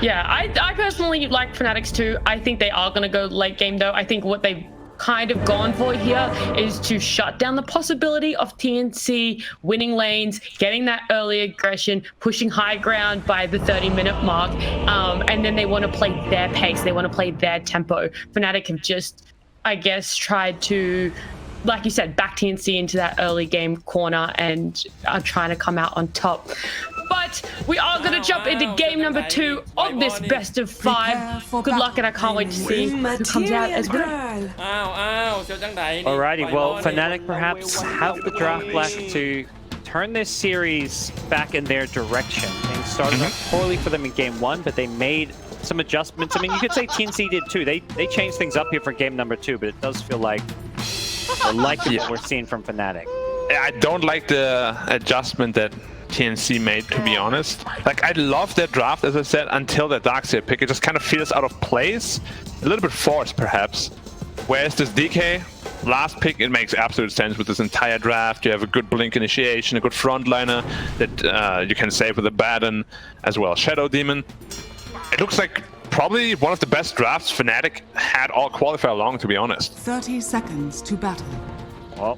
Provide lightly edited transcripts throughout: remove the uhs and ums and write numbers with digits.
Yeah, I personally like Fnatic's too. I think they are going to go late game though. I think what they've kind of gone for here is to shut down the possibility of TnC winning lanes, getting that early aggression, pushing high ground by the 30-minute mark, and then they want to play their pace. They want to play their tempo. Fnatic have just, I guess, tried to, like you said, back TnC into that early game corner and are trying to come out on top. But we are going to jump into game number 2 of this best of 5. Good luck, and I can't wait to see who comes out as winner. Alrighty, well, Fnatic perhaps have the draft left to turn this series back in their direction. Things started off poorly for them in game 1, but they made some adjustments. I mean, you could say TnC did too. They changed things up here for game number 2, but it does feel like what we're seeing from Fnatic. I don't like the adjustment that TnC made, to be honest. Like, I love their draft, as I said, until the Darkseer pick. It just kind of feels out of place, a little bit forced perhaps. Whereas this DK last pick, it makes absolute sense with this entire draft. You have a good blink initiation, a good frontliner that you can save with a Baton as well. Shadow Demon. It looks like probably one of the best drafts Fnatic had all qualifier long, to be honest. 30 seconds to battle. Well,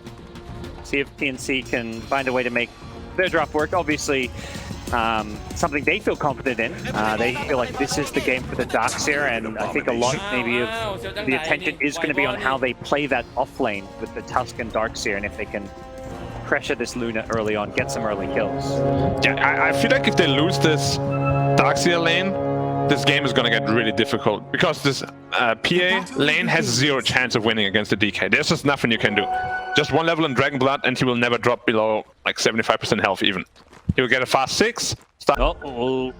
see if TnC can find a way to make their draft work. Obviously, something they feel confident in. They feel like this is the game for the Darkseer, and I think a lot maybe of the attention is going to be on how they play that off lane with the Tusk and Darkseer, and if they can pressure this Luna early on, get some early kills. Yeah, I feel like if they lose this Darkseer lane, this game is going to get really difficult, because this PA lane has 0 chance of winning against the DK. There's just nothing you can do. Just 1 level in Dragon Blood and he will never drop below like 75% health even. He will get a fast 6. Oh, we'll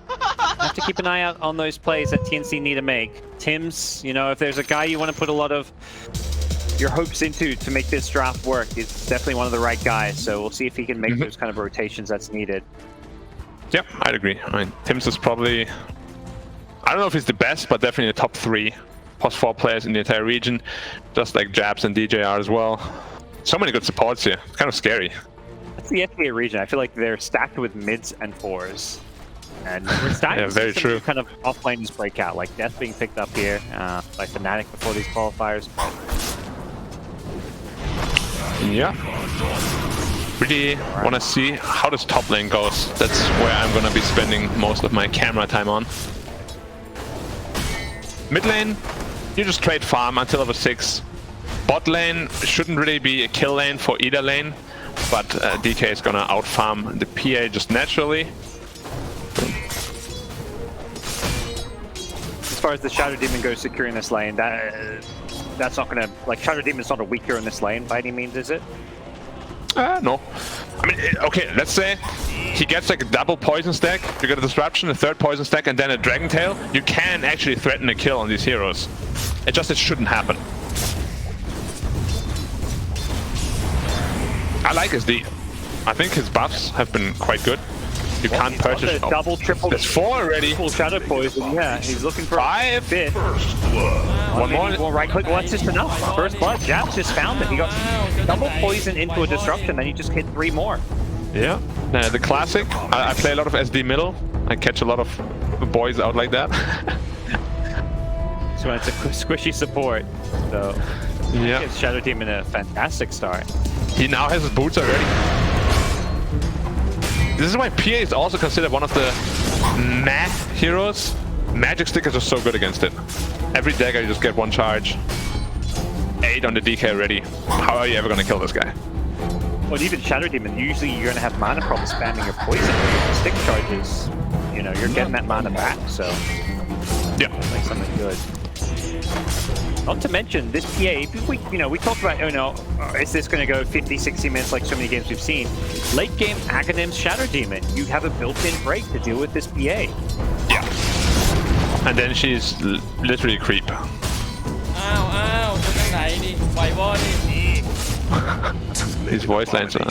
have to keep an eye out on those plays that TnC need to make. Tim's, you know, if there's a guy you want to put a lot of your hopes into to make this draft work, he's definitely one of the right guys. So we'll see if he can make those kind of rotations that's needed. Yep, I'd agree. I mean, Tim's is probably, I don't know if he's the best, but definitely the top 3 +4 players in the entire region, just like Jabs and DJ are as well. So many good supports here. It's kind of scary. That's the FBA region. I feel like they're stacked with mids and 4s. And we're starting to see some kind of off-laners break out, like Death being picked up here by Fnatic before these qualifiers. Yeah. Really want to see how this top lane goes. That's where I'm going to be spending most of my camera time on. Mid lane, you just trade farm until level 6. Bot lane shouldn't really be a kill lane for either lane, but DK is gonna outfarm the PA just naturally. As far as the Shadow Demon goes securing this lane, that's not gonna, like, Shadow Demon's not a weaker in this lane by any means, is it? No. I mean, okay, let's say he gets like a double poison stack, you get a disruption, a 3rd poison stack, and then a Dragon Tail. You can actually threaten a kill on these heroes. It shouldn't happen. I like his D. I think his buffs have been quite good. You can't purchase. Double, triple. There's 4 already. Full shadow poison. Yeah, he's looking for 5. 5th. One more. Well, right click. Well, that's just enough. First blood. Jabs just found it. He got double poison into a disruption, then he just hit 3 more. Yeah. The classic. I play a lot of SD middle. I catch a lot of boys out like that. So it's a squishy support. So yeah, gives Shadow Demon a fantastic start. He now has his boots already. This is why PA is also considered one of the math heroes. Magic stickers are so good against it. Every dagger you just get 1 charge. 8 on the DK already. How are you ever gonna kill this guy? Well, even Shadow Demon, usually you're gonna have mana problems spamming your poison. Stick charges, you know, you're getting that mana back, so yeah, like something good. Not to mention this PA. We talked about, is this going to go 50, 60 minutes like so many games we've seen? Late game Aghanim's Shadow Demon. You have a built-in break to deal with this PA. Yeah. And then she's literally a creep. These voice lines are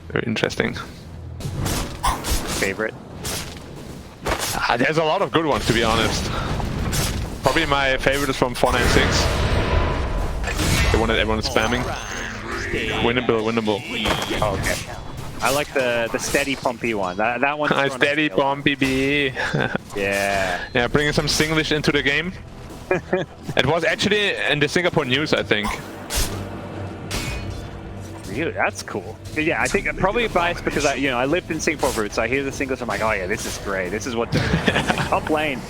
very interesting. Favorite? There's a lot of good ones, to be honest. Probably my favorite is from 496. The one that everyone is spamming. Winnable. Oh, okay. I like the steady pumpy one. That one. Steady pumpy B. Yeah. Bringing some Singlish into the game. It was actually in the Singapore news, I think. Really, that's cool. Yeah, I think I'm probably biased because I lived in Singapore roots. So I hear the Singlish, I'm like, oh yeah, this is great. This is what top lane.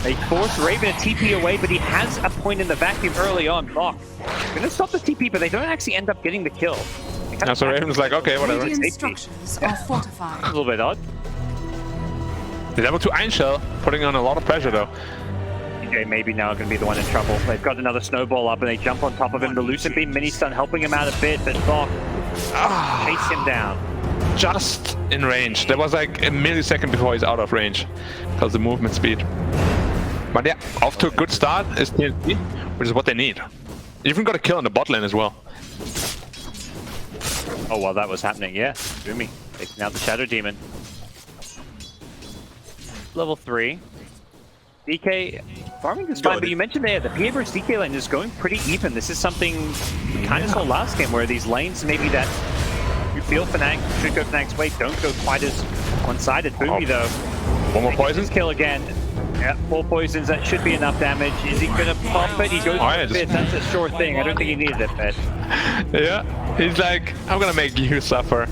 They force Raven to TP away, but he has a point in the vacuum early on. Block. Gonna stop the TP, but they don't actually end up getting the kill. So Raven's like, okay, whatever. Radiant structures are fortified. A little bit odd. The level 2 Iron Shell putting on a lot of pressure though. TJ maybe now going to be the one in trouble. They've got another snowball up and they jump on top of him. The Lucent Beam mini stun helping him out a bit, but Bok chase him down. Just in range. There was like a millisecond before he's out of range because the movement speed. But yeah, off to a good start is TnC, which is what they need. Even got a kill on the bot lane as well. Oh, while that was happening, yeah. Boomy taking out the Shadow Demon. Level 3. DK farming is fine, but you mentioned there the PA versus DK lane is going pretty even. This is something we kind of saw last game where these lanes maybe that you feel Fnatic should go Fnatic's way don't go quite as one-sided. Boomy though. One more poison? Kill again. Yeah, 4 poisons, that should be enough damage. Is he gonna pop it? He goes for a bit. That's a sure thing. I don't think he needed it, but yeah, he's like, I'm gonna make you suffer.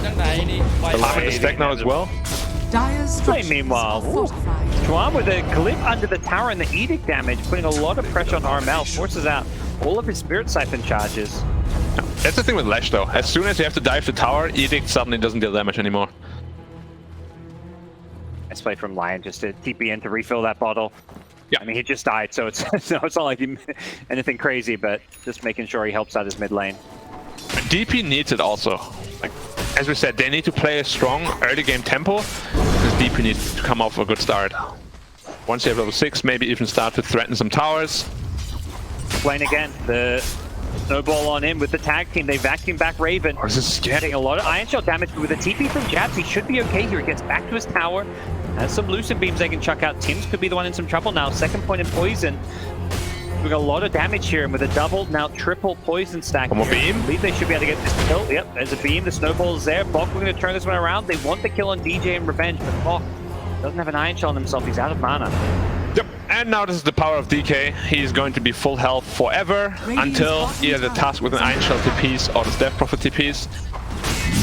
The line is stack now as well. Meanwhile, Juan with a glip under the tower and the edict damage, putting a lot of pressure on Armel, forces out all of his Spirit Siphon charges. That's the thing with Lesh though. As soon as you have to dive the tower, edict suddenly doesn't deal damage anymore. Nice play from Lion just to TP in to refill that bottle. Yeah. I mean, he just died, so it's it's not like anything crazy, but just making sure he helps out his mid lane. DP needs it also. Like, as we said, they need to play a strong early game tempo, because DP needs to come off a good start. Once you have level 6, maybe even start to threaten some towers. Lane again, the snowball on him with the tag team. They vacuum back Raven. This is getting a lot of Iron Shell damage, but with a TP from Jabs, he should be okay here. He gets back to his tower. Has some Lucent Beams they can chuck out. Tim's could be the one in some trouble now. Second point in poison. We got a lot of damage here, and with a double, now triple poison stack. One more beam. I believe they should be able to get this kill. Yep, there's a beam. The snowball's there. Bok, we're going to turn this one around. They want the kill on DJ and Revenge, but Bok doesn't have an Iron Shell on himself. He's out of mana. Yep, and now this is the power of DK. He's going to be full health forever until either the task with an Iron Shell TPs or the Death Prophet TPs.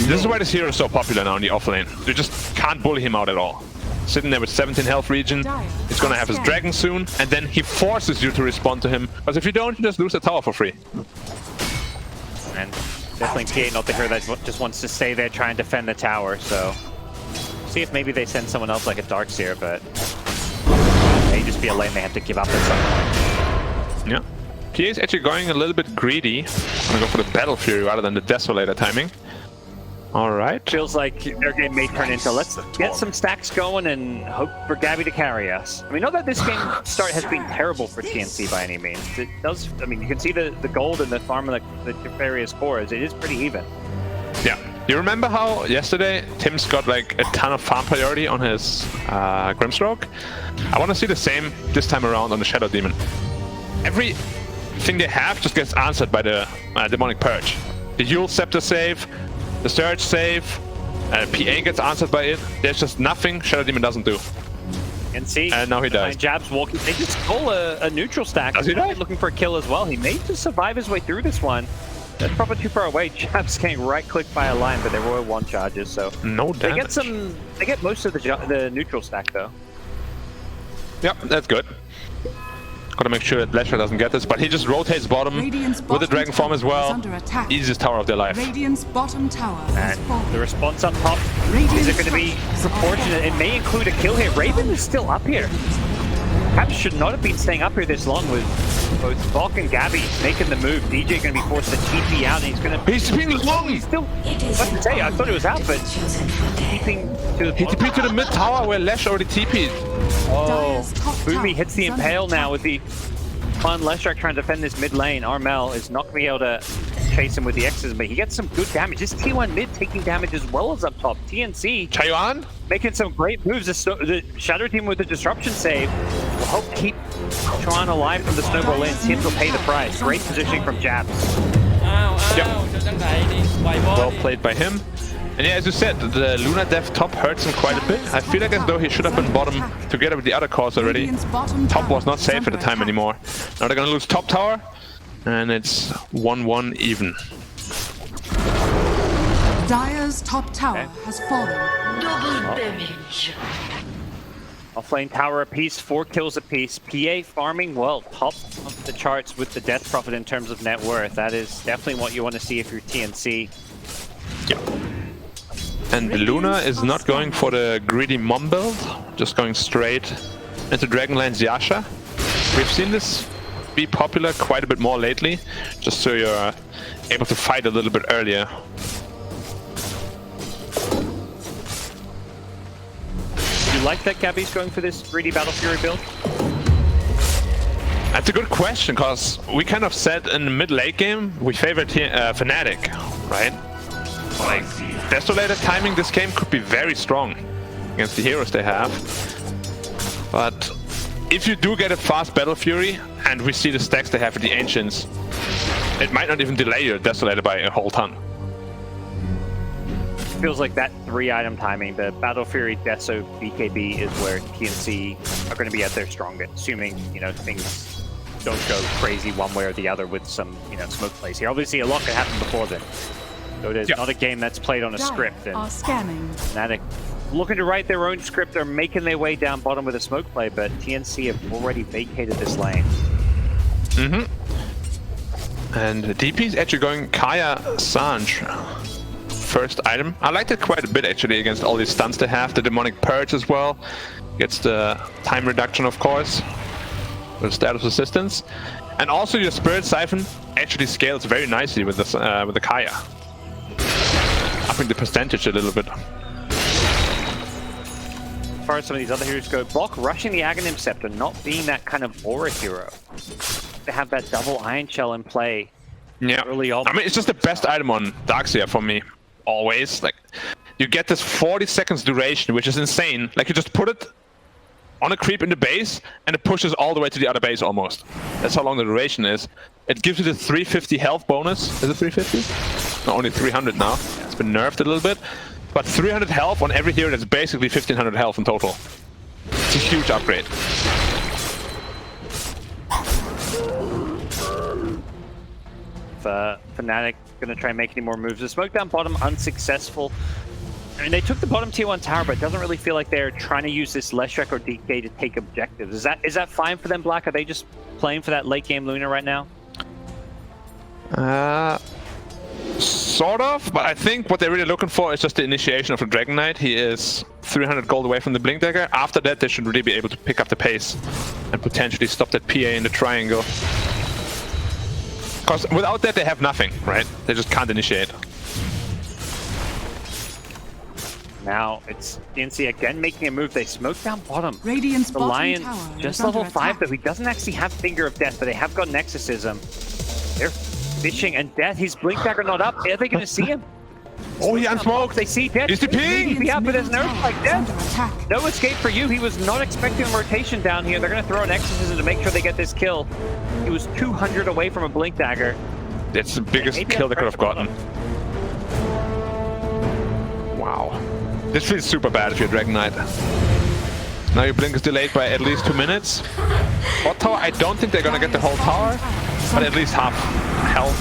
This is why this hero is so popular now in the offlane. You just can't bully him out at all. Sitting there with 17 health regen, he's gonna have his dragon soon, and then he forces you to respond to him. Because if you don't, you just lose the tower for free. And definitely PA not the hero that just wants to stay there, try and defend the tower, so... See if maybe they send someone else like a Darkseer, but... may just be a lane they have to give up at some point. Yeah. PA is actually going a little bit greedy. I'm gonna go for the Battle Fury rather than the Desolator timing. Alright. Feels like their game may turn into let's get some stacks going and hope for Gabbi to carry us. I mean, not that this game start has been terrible for TnC by any means. It does, I mean, you can see the gold and the farm of the various cores. It is pretty even. Yeah. You remember how yesterday Tim's got like a ton of farm priority on his Grimstroke? I want to see the same this time around on the Shadow Demon. Everything they have just gets answered by the Demonic Purge. The Yule Scepter save, the Surge save, PA gets answered by it. There's just nothing Shadow Demon doesn't do. And see, and now he dies. Jabs walking. They just stole a neutral stack. Does he die? Looking for a kill as well. He may just survive his way through this one. That's probably too far away. Jabs getting right-clicked by a line, but they were 1 charges, so no damage. They get most of the neutral stack though. Yep, that's good. Gotta make sure that Leshrac doesn't get this, but he just rotates bottom with the Dragon Form as well. Easiest tower of their life. Radiant's bottom tower and the response up top, is it going to be proportionate? It may include a kill here. Raven is still up here. Caps should not have been staying up here this long with both Bok and Gabbi making the move. DJ going to be forced to TP out, and he's going to... He's been long! He's still... I was about to say, I thought it was out, but... TPing to the... He TP'd to the mid tower where Lesh already TP'd. Oh, Boomy hits the Impale now with the fun Leshrac trying to defend this mid lane. Armel is not going to be able to chase him with the X's, but he gets some good damage. This T1 mid taking damage as well as up top. TnC Chayuan making some great moves. The Shadow Team with the disruption save will help keep Chuan alive from the snowball in. Tim will pay the price. Great positioning from Jabs. Yep. Well played by him. And yeah, as you said, the Luna dev top hurts him quite a bit. I feel like as though he should have been bottom together with the other cores already. Top was not safe at the time anymore. Now they're gonna lose top tower, and it's 1-1 even. Dire's top tower has fallen. Double damage. Offlane tower apiece, 4 kills apiece. PA farming well, top of the charts with the death profit in terms of net worth. That is definitely what you want to see if you're TnC. Yeah. And Luna is not going for the greedy mom build, just going straight into Dragonlance's Yasha. We've seen this be popular quite a bit more lately, just so you're able to fight a little bit earlier. You like that Gabbi's going for this greedy Battle Fury build? That's a good question, because we kind of said in the mid-late game we favored Fnatic, right? Like, Desolator timing this game could be very strong against the heroes they have. But if you do get a fast Battle Fury, and we see the stacks they have with the Ancients, it might not even delay your Desolator by a whole ton. Feels like that 3-item timing, the Battle Fury, Deso, BKB is where TnC are going to be at their strongest, assuming, you know, things don't go crazy one way or the other with some, you know, smoke plays here. Obviously, a lot could happen before then. So it is not a game that's played on a script. And Fnatic looking to write their own script. They're making their way down bottom with a smoke play, but TnC have already vacated this lane. And DP's actually going Kaya Sanj. First item. I liked it quite a bit actually against all these stuns they have. The Demonic Purge as well. Gets the time reduction, of course, with status resistance. And also your Spirit Siphon actually scales very nicely with the Kaya. Upping the percentage a little bit. As far as some of these other heroes go, Bok rushing the Aghanim Scepter, not being that kind of aura hero. They have that double Iron Shell in play. Yeah, early on. I mean, it's just the best item on Darkseer for me, always. Like, you get this 40 seconds duration, which is insane. Like, you just put it on a creep in the base, and it pushes all the way to the other base almost. That's how long the duration is. It gives you the 350 health bonus. Is it 350? No, only 300 now. It's been nerfed a little bit. But 300 health on every hero, that's basically 1500 health in total. It's a huge upgrade. Fnatic gonna try and make any more moves. The smoke down bottom unsuccessful. I mean, they took the bottom tier 1 tower, but it doesn't really feel like they're trying to use this Leshrac or DK to take objectives. Is that fine for them, Black? Are they just playing for that late game Luna right now? Sort of, but I think what they're really looking for is just the initiation of the Dragon Knight. He is 300 gold away from the Blink Dagger. After that, they should really be able to pick up the pace and potentially stop that PA in the triangle. Because without that, they have nothing, right? They just can't initiate. Now it's TnC again making a move. They smoke down bottom. Radiant's the bottom Lion tower just is level under 5, attack. though he doesn't actually have Finger of Death, but they have got Nexusism. They're fishing, and Death, his Blink Dagger not up. Are they going to see him? Oh, he unsmoked! They see Death. He's the ping! Yeah, but there's no like Under Death. attack. No escape for you. He was not expecting a rotation down here. They're going to throw an Exorcism to make sure they get this kill. He was 200 away from a Blink Dagger. That's the biggest kill they could have gotten. Wow. This feels super bad if you're Dragon Knight. Now your blink is delayed by at least 2 minutes. Bot tower, I don't think they're gonna get the whole tower, but at least half health.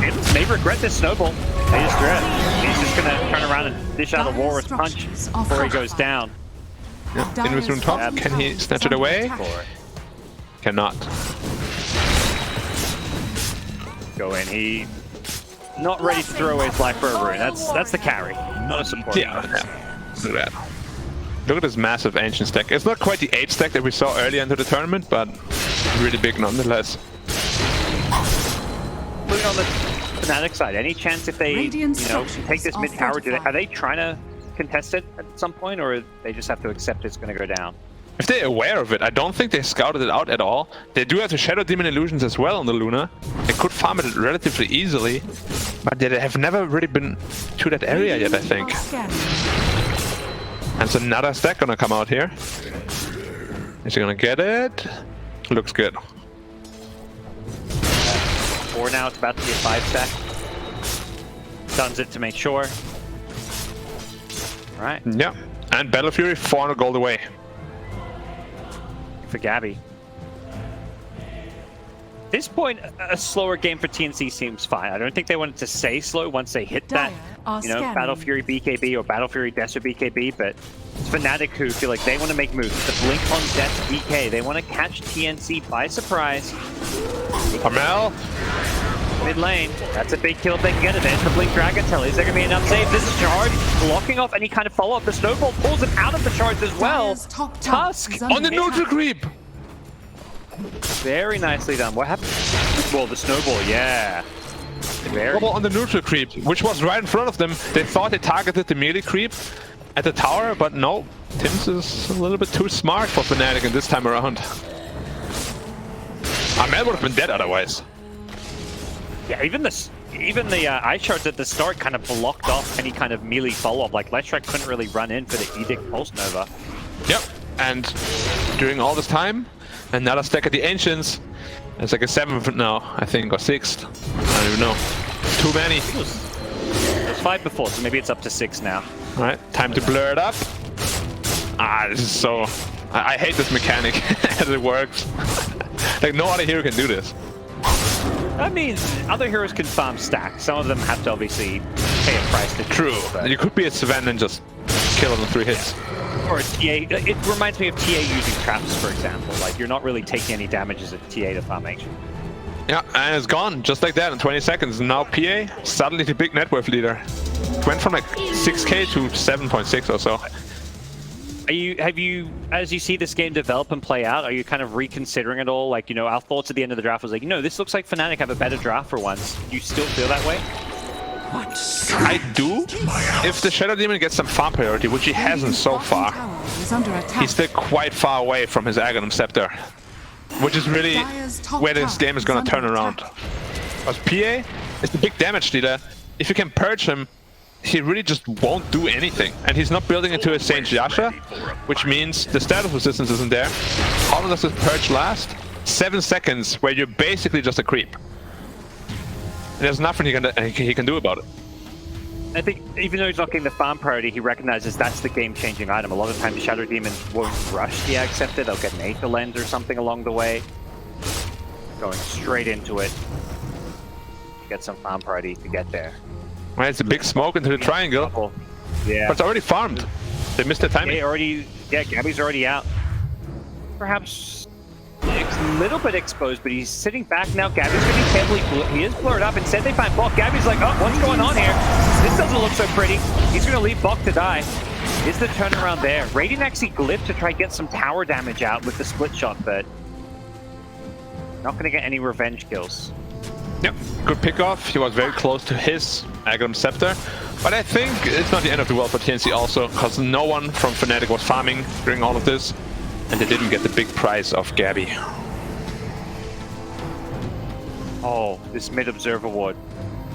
It may regret this snowball. They just dread. He's just gonna turn around and dish out a Walrus punch before he goes down. Yeah. Invis rune top. Can he snatch it away? Cannot. Go in. He not ready to throw away his life for a rune. That's the carry, not a support. Yeah. Look at that. Look at this massive ancient stack. It's not quite the 8 stack that we saw earlier into the tournament, but really big nonetheless. Looking on the Fnatic side, any chance if they, take this mid tower, are they trying to contest it at some point, or they just have to accept it's going to go down? If they're aware of it, I don't think they scouted it out at all. They do have the Shadow Demon Illusions as well on the Luna. They could farm it relatively easily, but they have never really been to that area yet, I think. And so another stack gonna come out here. Is he gonna get it? Looks good. 4 now, it's about to be a 5 stack. Stuns it to make sure. right. Yeah, and Battle Fury 400 gold away. For Gabbi. At this point, a slower game for TnC seems fine. I don't think they wanted to say slow once they hit that, Battle Fury BKB or Battle Fury Desert BKB, but it's Fnatic who feel like they want to make moves. The Blink on Death BK. They want to catch TnC by surprise. Armel. Mid lane. That's a big kill if they can get it. There's the Blink Dragon Tail. Is there going to be enough save? This is charge. Blocking off any kind of follow-up. The Snowball pulls him out of the charge as well. Tusk On the neutral creep. Very nicely done. What happened? Well, the Snowball, yeah. Snowball on the neutral creep, which was right in front of them. They thought they targeted the melee creep at the tower, but no. TimZ is a little bit too smart for Fnatic in this time around. Armel would have been dead otherwise. Yeah, even the ice shards at the start kind of blocked off any kind of melee follow-up. Like Leshrac couldn't really run in for the Edict Pulse Nova. Yep, and during all this time, another stack at the Ancients. It's like a 7th now, I think, or 6th. I don't even know. Too many. It was 5 before, so maybe it's up to 6 now. Alright, time to blur it up. Ah, this is so... I hate this mechanic as it works. Like, no other hero can do this. I mean, other heroes can farm stacks. Some of them have to obviously pay a price to do. True. But you could be a Sven and just kill him in 3 hits. Or a TA. It reminds me of TA using traps, for example. Like, you're not really taking any damage as a TA to farm action. Yeah, and it's gone just like that in 20 seconds. Now PA, suddenly the big net worth leader. Went from like 6k to 7.6 or so. Have you, as you see this game develop and play out, are you kind of reconsidering it all? Like, our thoughts at the end of the draft was like, this looks like Fnatic have a better draft for once. Do you still feel that way? I do. If the Shadow Demon gets some farm priority, which he hasn't so far, he's still quite far away from his Aghanim Scepter, which is really where this game is going to turn around. Because PA is the big damage dealer. If you can purge him, he really just won't do anything. And he's not building into a Saint Yasha, which means the status resistance isn't there. How long does this purge last? 7 seconds, where you're basically just a creep. And there's nothing he can do about it. I think even though he's not getting the farm priority, he recognizes that's the game-changing item. A lot of times Shadow Demons won't rush the Accepted. They'll get an Aether Lens or something along the way. Going straight into it. Get some farm priority to get there. Right, it's a big smoke into the triangle. Yeah. But it's already farmed. They missed the timing. Gabbi's already out. Perhaps a little bit exposed, but he's sitting back now. Gabbi's going to be heavily he is blurred up. Instead, they find Bok. Gabbi's like, oh, what's going on here? This doesn't look so pretty. He's going to leave Bok to die. Is the turnaround there? Radiant actually glyphed to try to get some tower damage out with the split shot, but not going to get any revenge kills. Yep, good pickoff. He was very close to his Aghanim Scepter. But I think it's not the end of the world for TnC also, because no one from Fnatic was farming during all of this, and they didn't get the big prize of Gabbi. Oh, this mid-observer ward.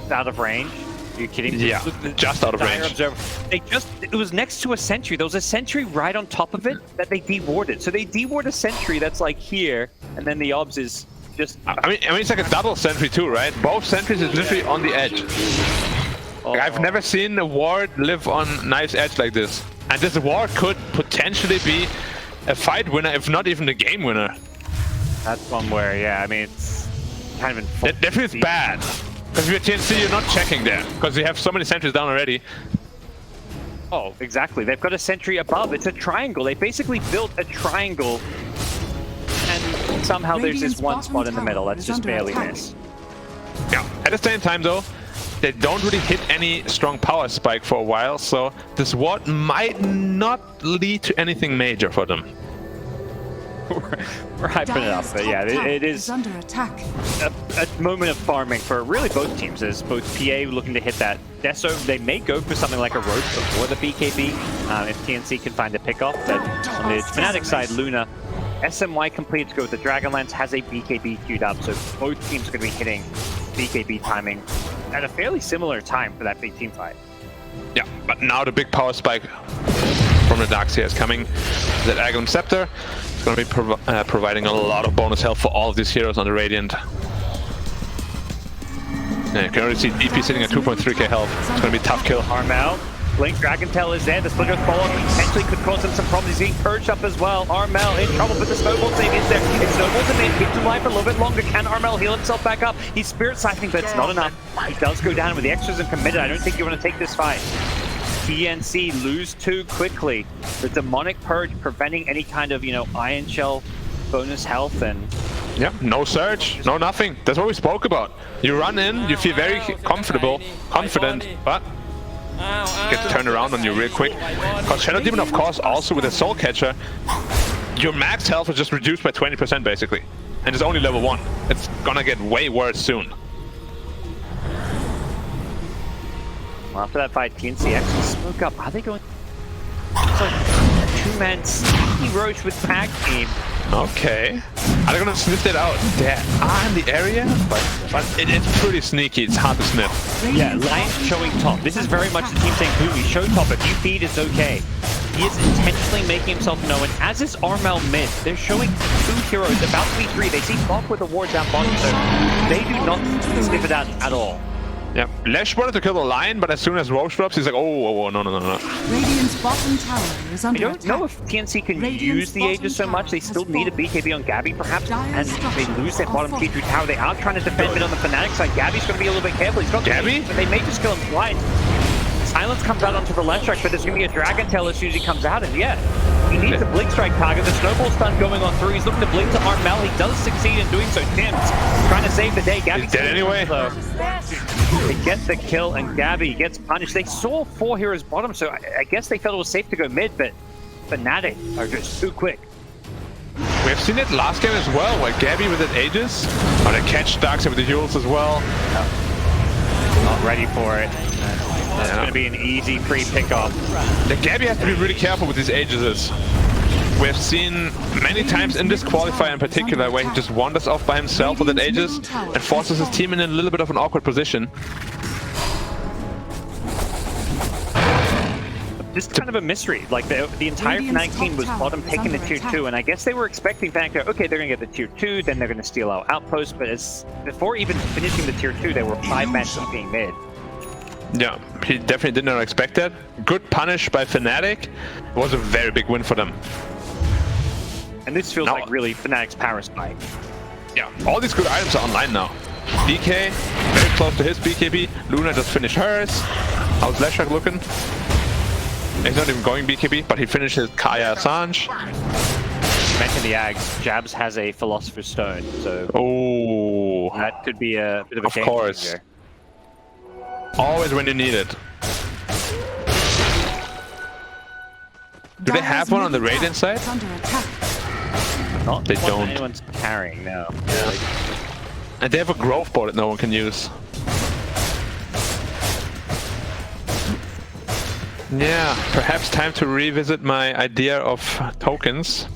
It's out of range? Are you kidding me? Yeah, just out of range. It was next to a sentry. There was a sentry right on top of it that they dewarded. So they deward a sentry that's like here, and then the obs is just... I mean, it's like a double sentry too, right? Both sentries is literally on the edge. Oh. Like, I've never seen a ward live on knife's edge like this. And this ward could potentially be a fight winner, if not even a game winner. That's one where, yeah, I mean, it's kind of in that feels bad. Because if you're TnC, you're not checking there. Because you have so many sentries down already. Oh, exactly. They've got a sentry above. It's a triangle. They basically built a triangle. And somehow there's this one spot in the middle that's just barely missed. Yeah. At the same time, though, they don't really hit any strong power spike for a while, so this ward might not lead to anything major for them. We're hyping it up, but yeah, it is under attack. A moment of farming for really both teams. As both PA looking to hit that Deso, they may go for something like a rope before the BKB if TnC can find a pickoff. But on the Fnatic side, Luna, SMY complete to go with the Dragonlance, has a BKB queued up, so both teams are going to be hitting BKB timing at a fairly similar time for that big team fight. Yeah, but now the big power spike from the Darkseer is coming. That Aghanim Scepter is going to be providing a lot of bonus health for all of these heroes on the Radiant. Yeah, you can already see DP sitting at 2.3k health. It's going to be a tough kill. Armel Blink, Dragon Tail is there. The Splinter follow-up potentially could cause him some problems. He's getting purged up as well. Armel in trouble, but the Snowball save is there. It snowballs him in, keeps him alive for a little bit longer. Can Armel heal himself back up? He's Spirit Siphoning, but it's not enough. He does go down with the extras and committed. I don't think you want to take this fight. TnC lose 2 quickly. The Demonic Purge preventing any kind of, Iron Shell bonus health and... Yeah, no surge, no nothing. That's what we spoke about. You run in, you feel very confident, but get turned around on you real quick. Because Shadow Demon, of course, also with a Soul Catcher, your max health is just reduced by 20% basically. And it's only level 1. It's gonna get way worse soon. Well, after that fight, TnC actually spoke up. Are they going... It's like a 2-man sneaky Roche with tag team. Okay. Are they gonna sniff that out? They are in the area, but it's pretty sneaky. It's hard to sniff. Yeah, Lion's showing top. This is very much the team saying, Boomy, show top. If you feed, it's okay. He is intentionally making himself known, as is Armel mid. They're showing 2 heroes, about to be 3. They see Bok with a ward down bottom, so they do not sniff it out at all. Yeah, Lesh wanted to kill the Lion, but as soon as Roche drops, he's like, oh, no. Radiant's bottom tower is under I don't know if TnC can use the Aegis so much. They still need a BKB on Gabbi, perhaps, and they lose their bottom T3 tower. They are trying to defend it on the Fnatic side. Gabbi's going to be a little bit careful. He's got Gabbi? But they may just kill him twice. Silence comes out onto the Leshrac, but there's going to be a Dragon Tail as soon as he comes out, and yeah, he needs a Blink Strike target. The Snowball stun going on through. He's looking to Blink to Armel. He does succeed in doing so. Tim's trying to save the day. Gabbi's dead anyway. They get the kill, and Gabbi gets punished. They saw 4 heroes bottom, so I guess they felt it was safe to go mid, but Fnatic are just too quick. We have seen it last game as well, where Gabbi with an Aegis, or they catch Darkseid with the heals as well. Not ready for it. That's going to be an easy free pickoff. The Gabbi has to be really careful with these Aegises. We have seen many times in this qualifier in particular where he just wanders off by himself with an Aegis and forces his team in a little bit of an awkward position. Just kind of a mystery. Like the entire Fnatic team was bottom taking the tier 2, and I guess they were expecting Fnatic, okay, they're going to get the tier 2, then they're going to steal our outpost, but before even finishing the tier 2, they were 5-man keeping mid. Yeah, he definitely did not expect that. Good punish by Fnatic. It was a very big win for them. And this feels like really Fnatic's power spike. Yeah, all these good items are online now. DK, very close to his BKB. Luna just finished hers. How's Leshrac looking? He's not even going BKB, but he finished his Kaya Assange. You mentioned the Ags. Jabs has a Philosopher's Stone, so that could be a bit of a game changer. Always when you need it. Do they have one on the Radiant side? Not they don't. Anyone's carrying, no. And they have a growth board that no one can use. Yeah, perhaps time to revisit my idea of tokens.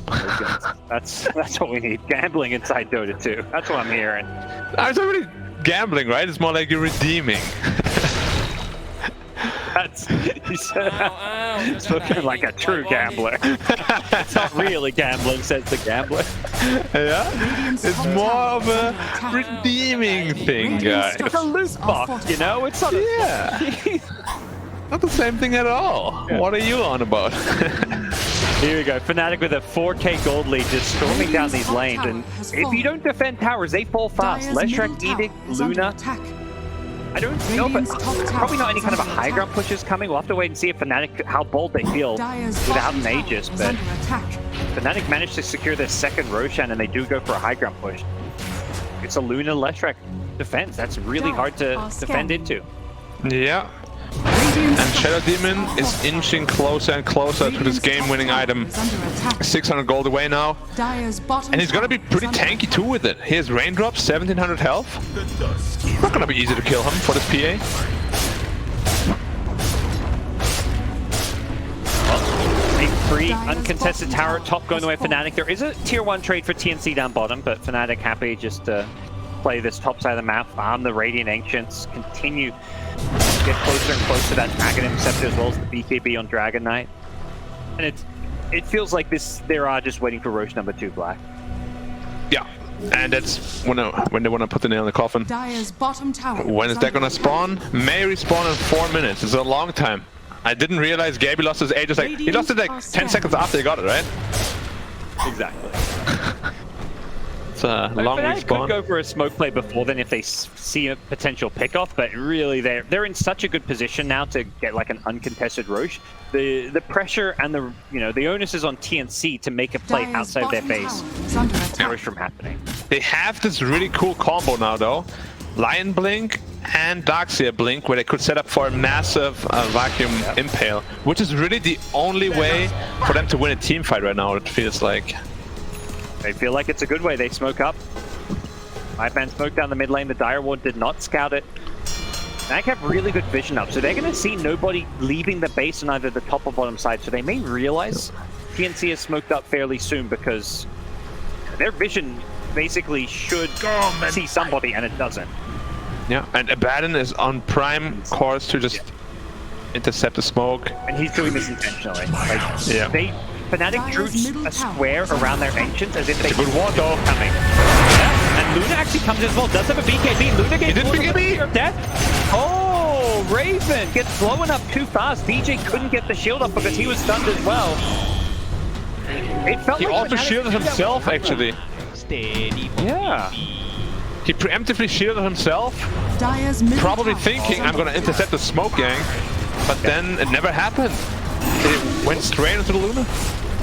That's what we need. Gambling inside Dota 2. That's what I'm hearing. It's not really gambling, right? It's more like you're redeeming. He's looking like a true gambler. It's not really gambling, says the gambler. Yeah, it's more of a redeeming thing, guys. It's a loot box, you know? It's not. Yeah. Not the same thing at all. Yeah. What are you on about? Here we go. Fnatic with a 4k gold lead just storming down these lanes. And if you don't defend towers, they fall fast. Leshrac, Edict, Luna. I don't know, but probably not any kind of a high ground push is coming. We'll have to wait and see if Fnatic, how bold they feel without an Aegis. But Fnatic managed to secure their second Roshan, and they do go for a high ground push. It's a Luna Leshrac defense. That's really hard to defend into. Yeah. And Shadow Demon is inching closer and closer to this game-winning item. 600 gold away now. And he's gonna be pretty tanky too with it. He has raindrops, 1700 health. Not gonna be easy to kill him for this PA. A free uncontested tower top going away Fnatic. There is a tier 1 trade for TnC down bottom, but Fnatic happy just to play this top side of the map, farm the Radiant Ancients, continue to get closer and closer to that Aghanim Scepter as well as the BKB on Dragon Knight. And it feels like they are just waiting for Roche number 2 Black. Yeah, and that's when they want to put the nail in the coffin. Dire's bottom tower When is that gonna spawn? May respawn in 4 minutes. It's a long time. I didn't realize Gabbi lost his Aegis. Like, he lost it like 10 seconds after he got it, right? Exactly. It's a long Fnatic respawn. could go for a smoke play before then if they see a potential pickoff, but really they're in such a good position now to get like an uncontested Roche. The pressure and the onus is on TnC to make a play Dire's outside of their bottom face tower is under to attack. Roche from happening. They have this really cool combo now, though. Lion Blink and Darkseer Blink, where they could set up for a massive vacuum impale, which is really the only way for them to win a team fight right now, it feels like. They feel like it's a good way. They smoke up. 5-man smoke down the mid lane. The Dire Ward did not scout it. Fnatic have really good vision up, so they're going to see nobody leaving the base on either the top or bottom side, so they may realize TnC is smoked up fairly soon because their vision basically should see somebody, and it doesn't. Yeah, and Abaddon is on prime course to just intercept the smoke. And he's doing this intentionally. Like, Fnatic drew a square around their Ancients as if they Good ward, though. coming. Yeah. And Luna actually comes as well, does have a BKB. Luna gets BKB of death. Oh, Raven gets blown up too fast. DJ couldn't get the shield up because he was stunned as well. It felt He like also Fnatic shielded did that himself, well. actually. Yeah. He preemptively shielded himself, Dire's middle probably tower thinking, is I'm under gonna intercept the smoke gang, but then it never happened. It went straight into the Luna.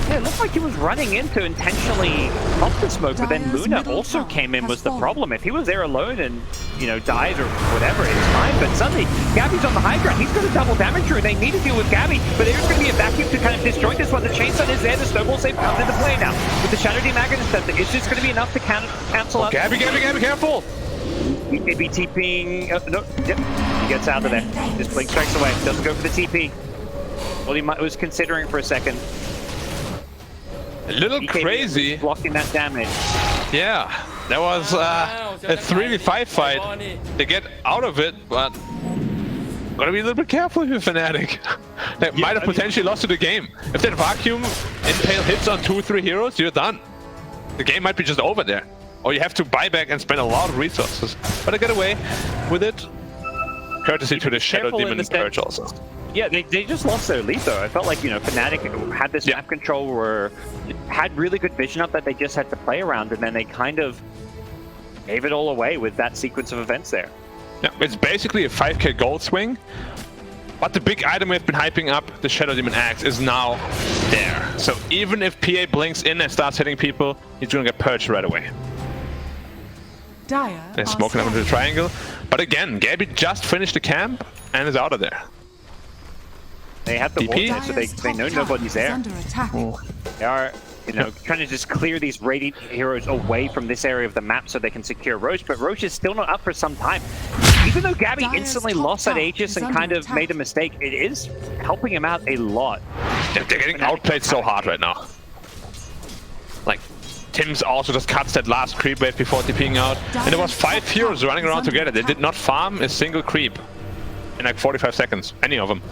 Yeah, it looked like he was running in to intentionally pop the smoke, but then Dire's Luna middle also tower came in has was the fallen. problem. If he was there alone and, died or whatever, it's fine. But suddenly, Gabbi's on the high ground. He's got a double damage through. They need to deal with Gabbi, but there's going to be a vacuum to kind of disjoint this one. The Chainsaw is there. The Snowball Save comes into play now. With the Shadow Demon Aghanim, it's just going to be enough to cancel out. Gabbi, careful! He may be TPing. No, yep. He gets out of there. Just Blink strikes away. Doesn't go for the TP. Well, he was considering for a second. A little BKB crazy. blocking that damage. Yeah, that was a 3v5 fight. They get out of it, but gotta be a little bit careful with Fnatic. They might have potentially lost to the game. If that vacuum impale hits on 2-3 heroes, you're done. The game might be just over there. Or you have to buy back and spend a lot of resources. But they get away with it. Courtesy to the Shadow Demon Purge also. Yeah, they just lost their lead though. I felt like, Fnatic had this map control or had really good vision up that they just had to play around, and then they kind of gave it all away with that sequence of events there. Yeah, it's basically a 5k gold swing, but the big item we've been hyping up, the Shadow Demon Axe, is now there. So even if PA blinks in and starts hitting people, he's gonna get purged right away. Dire They're are smoking up into the scanning. triangle, but again, Gabbi just finished the camp and is out of there. They have the DP? wall, so they Dire's know top tower nobody's is there. under attack. They are, trying to just clear these Radiant heroes away from this area of the map so they can secure Roche, but Roche is still not up for some time. Even though Gabbi Dire's instantly top lost that tower Aegis is and under kind of attack. made a mistake, it is helping him out a lot. They're getting outplayed so hard right now. Like, Tim's also just cuts that last creep wave before TPing out. And there was 5 heroes running around together. They did not farm a single creep in like 45 seconds, any of them.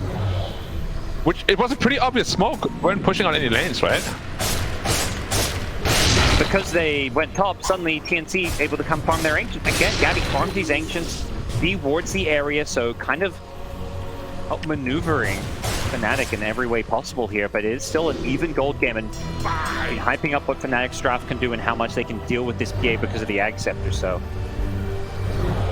Which, it was a pretty obvious smoke. Weren't pushing on any lanes, right? Because they went top, suddenly TnC able to come farm their Ancients. Again, Gabbi farms these Ancients, dewards the area, so kind of outmaneuvering Fnatic in every way possible here, but it is still an even gold game, and hyping up what Fnatic's draft can do and how much they can deal with this PA because of the Ag Scepter, so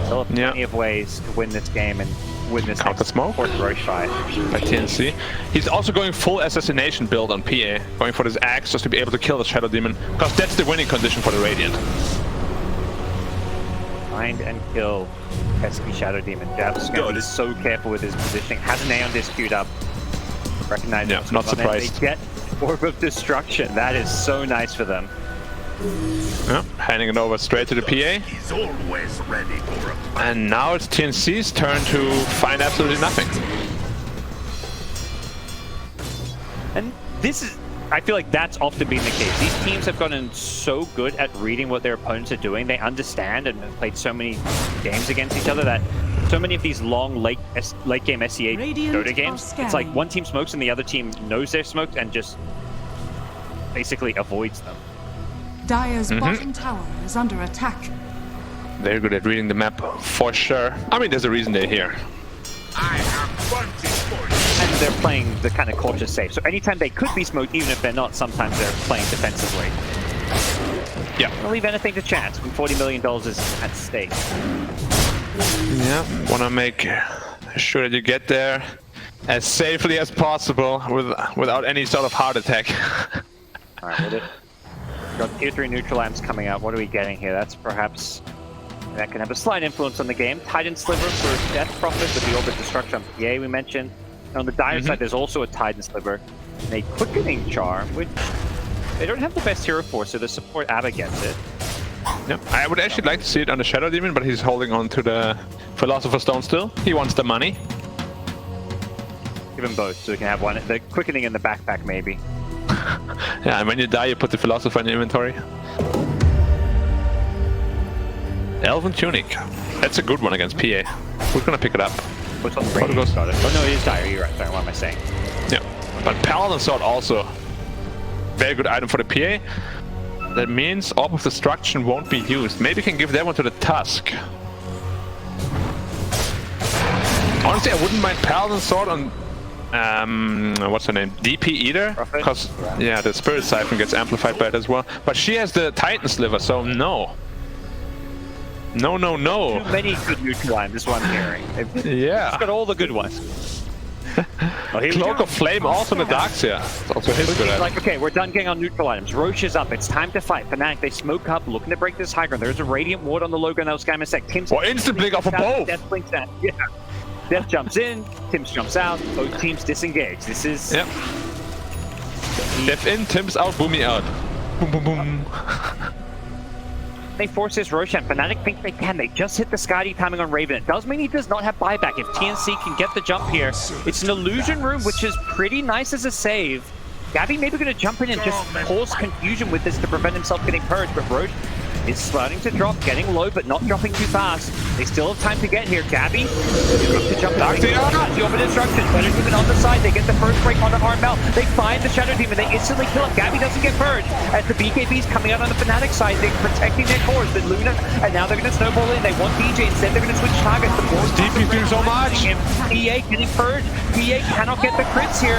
still have plenty of ways to win this game and win this Counter smoke fourth Roche fight. by TnC. He's also going full assassination build on PA, going for this axe just to be able to kill the Shadow Demon, because that's the winning condition for the Radiant. Find and kill pesky Shadow Demon. Jab's going to be so careful with his positioning. Has an Aeon Disc queued up. Recognize Yeah, not surprised. They get Orb of Destruction. That is so nice for them. Yeah, handing it over straight to the PA. He's always ready for a And now it's TnC's turn to find absolutely nothing. And this is, I feel like that's often been the case. These teams have gotten so good at reading what their opponents are doing. They understand and have played so many games against each other that so many of these long late game SEA Radiant Dota are games, it's like scanning. one team smokes and the other team knows they're smoked and just basically avoids them. Dire's bottom tower is under attack. Very good at reading the map, for sure. I mean, there's a reason they're here. I have wanted for you. they're playing the kind of cautious safe. So anytime they could be smoked, even if they're not, sometimes they're playing defensively. Yeah. Don't leave anything to chance when $40 million is at stake. Yeah, want to make sure that you get there as safely as possible without any sort of heart attack. All right, we've got tier 3 neutral lamps coming out. What are we getting here? That's perhaps... that can have a slight influence on the game. Titan Sliver for Death Prophet with the Orbit Destruction on PA we mentioned. And on the dire side, there's also a Titan Sliver and a Quickening Charm, which they don't have the best hero for, so the support Abba gets it. Yeah, I would actually like to see it on the Shadow Demon, but he's holding on to the Philosopher's Stone still. He wants the money. Give him both, so we can have one. The Quickening in the backpack, maybe. Yeah, and when you die, you put the Philosopher in your inventory. Elven Tunic. That's a good one against PA. Who's gonna pick it up? What's on the brain? Oh no, it is dire. You're right. Sorry, what am I saying? Yeah, but Paladin Sword also very good item for the PA. That means Orb of Destruction won't be used. Maybe you can give that one to the Tusk. Honestly, I wouldn't mind Paladin Sword on what's her name? DP either, because yeah, the Spirit Siphon gets amplified by it as well. But she has the Titan Sliver, so no. No. Too many good neutral lines, is what I'm hearing. Yeah. It's got all the good ones. Cloak of Flame also in the Darkseer. It's also his good item. Like, okay, we're done getting on neutral items. Roche is up. It's time to fight. Fnatic, they smoke up, looking to break this high ground. There's a Radiant Ward on the low ground. That was Skymasec. Tim's instant blink off of both. Death blinks out. Yeah. Death jumps in. Tim's jumps out. Both teams disengage. This is... Yep. Death in, Tim's out, Boomy out. Boom, boom, boom. They force this Roshan. Fnatic think they can. They just hit the Skadi timing on Raven. It does mean he does not have buyback. If TnC can get the jump here, it's an illusion room, which is pretty nice as a save. Gabbi maybe going to jump in and just cause confusion with this to prevent himself getting purged, but Roche is starting to drop, getting low, but not dropping too fast. They still have time to get here. Gabbi to jump back. The Orbit Destruction. Shadow Demon on the side. They get the first break on the Armel. They find the Shadow Demon. They instantly kill him. Gabbi doesn't get purged. As the BKBs coming out on the Fnatic side, they're protecting their cores. But Luna, and now they're going to snowball in. They want DJ. Instead, they're going to switch targets. The board's DP doing so much. PA getting purged. PA cannot get the crits here.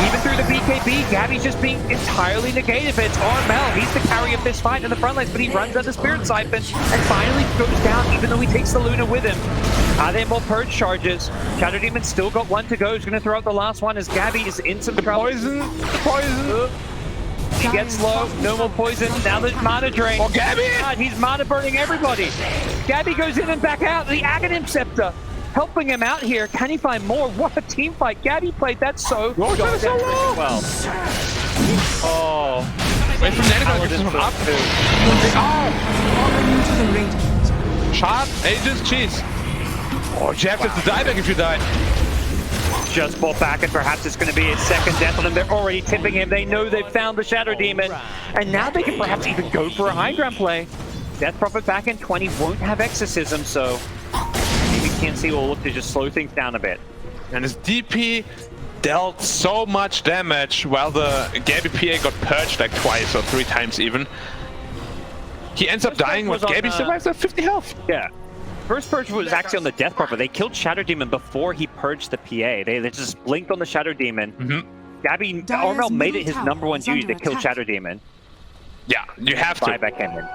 Even through the BKB, Gabbi's just being entirely negated. But it's Armel. He's the carry of this fight in the front lines, but he runs out of Spirit Siphon and finally goes down, even though he takes the Luna with him. Are there more purge charges? Shadow Demon still got one to go. He's going to throw out the last one as Gabbi is in some trouble. Poison! He gets low. No more poison. Now there's mana drain. Oh, Gabbi! God, he's mana burning everybody. Gabbi goes in and back out. The Aghanim Scepter helping him out here. Can he find more? What a team fight. Gabbi played that so well. Oh. Wait, Fnatic gets him up. Shard, Aegis, cheese. Oh, Jeff has to die back if you die. Just bought back, and perhaps it's going to be his second death on him. They're already tipping him. They know they've found the Shadow Demon. And now they can perhaps even go for a high ground play. Death Prophet back in 20 won't have Exorcism, so maybe TnC will look to just slow things down a bit. And his DP dealt so much damage while the Gabbi PA got purged like twice or 3 times even. He ends up dying with Gabbi survives at 50 health. Yeah. First purge was actually on the Death Prophet. They killed Shadow Demon before he purged the PA. They just blinked on the Shadow Demon. Gabbi, Armel made it his #1 duty to kill Shadow Demon. Yeah, you have to. Buyback him in.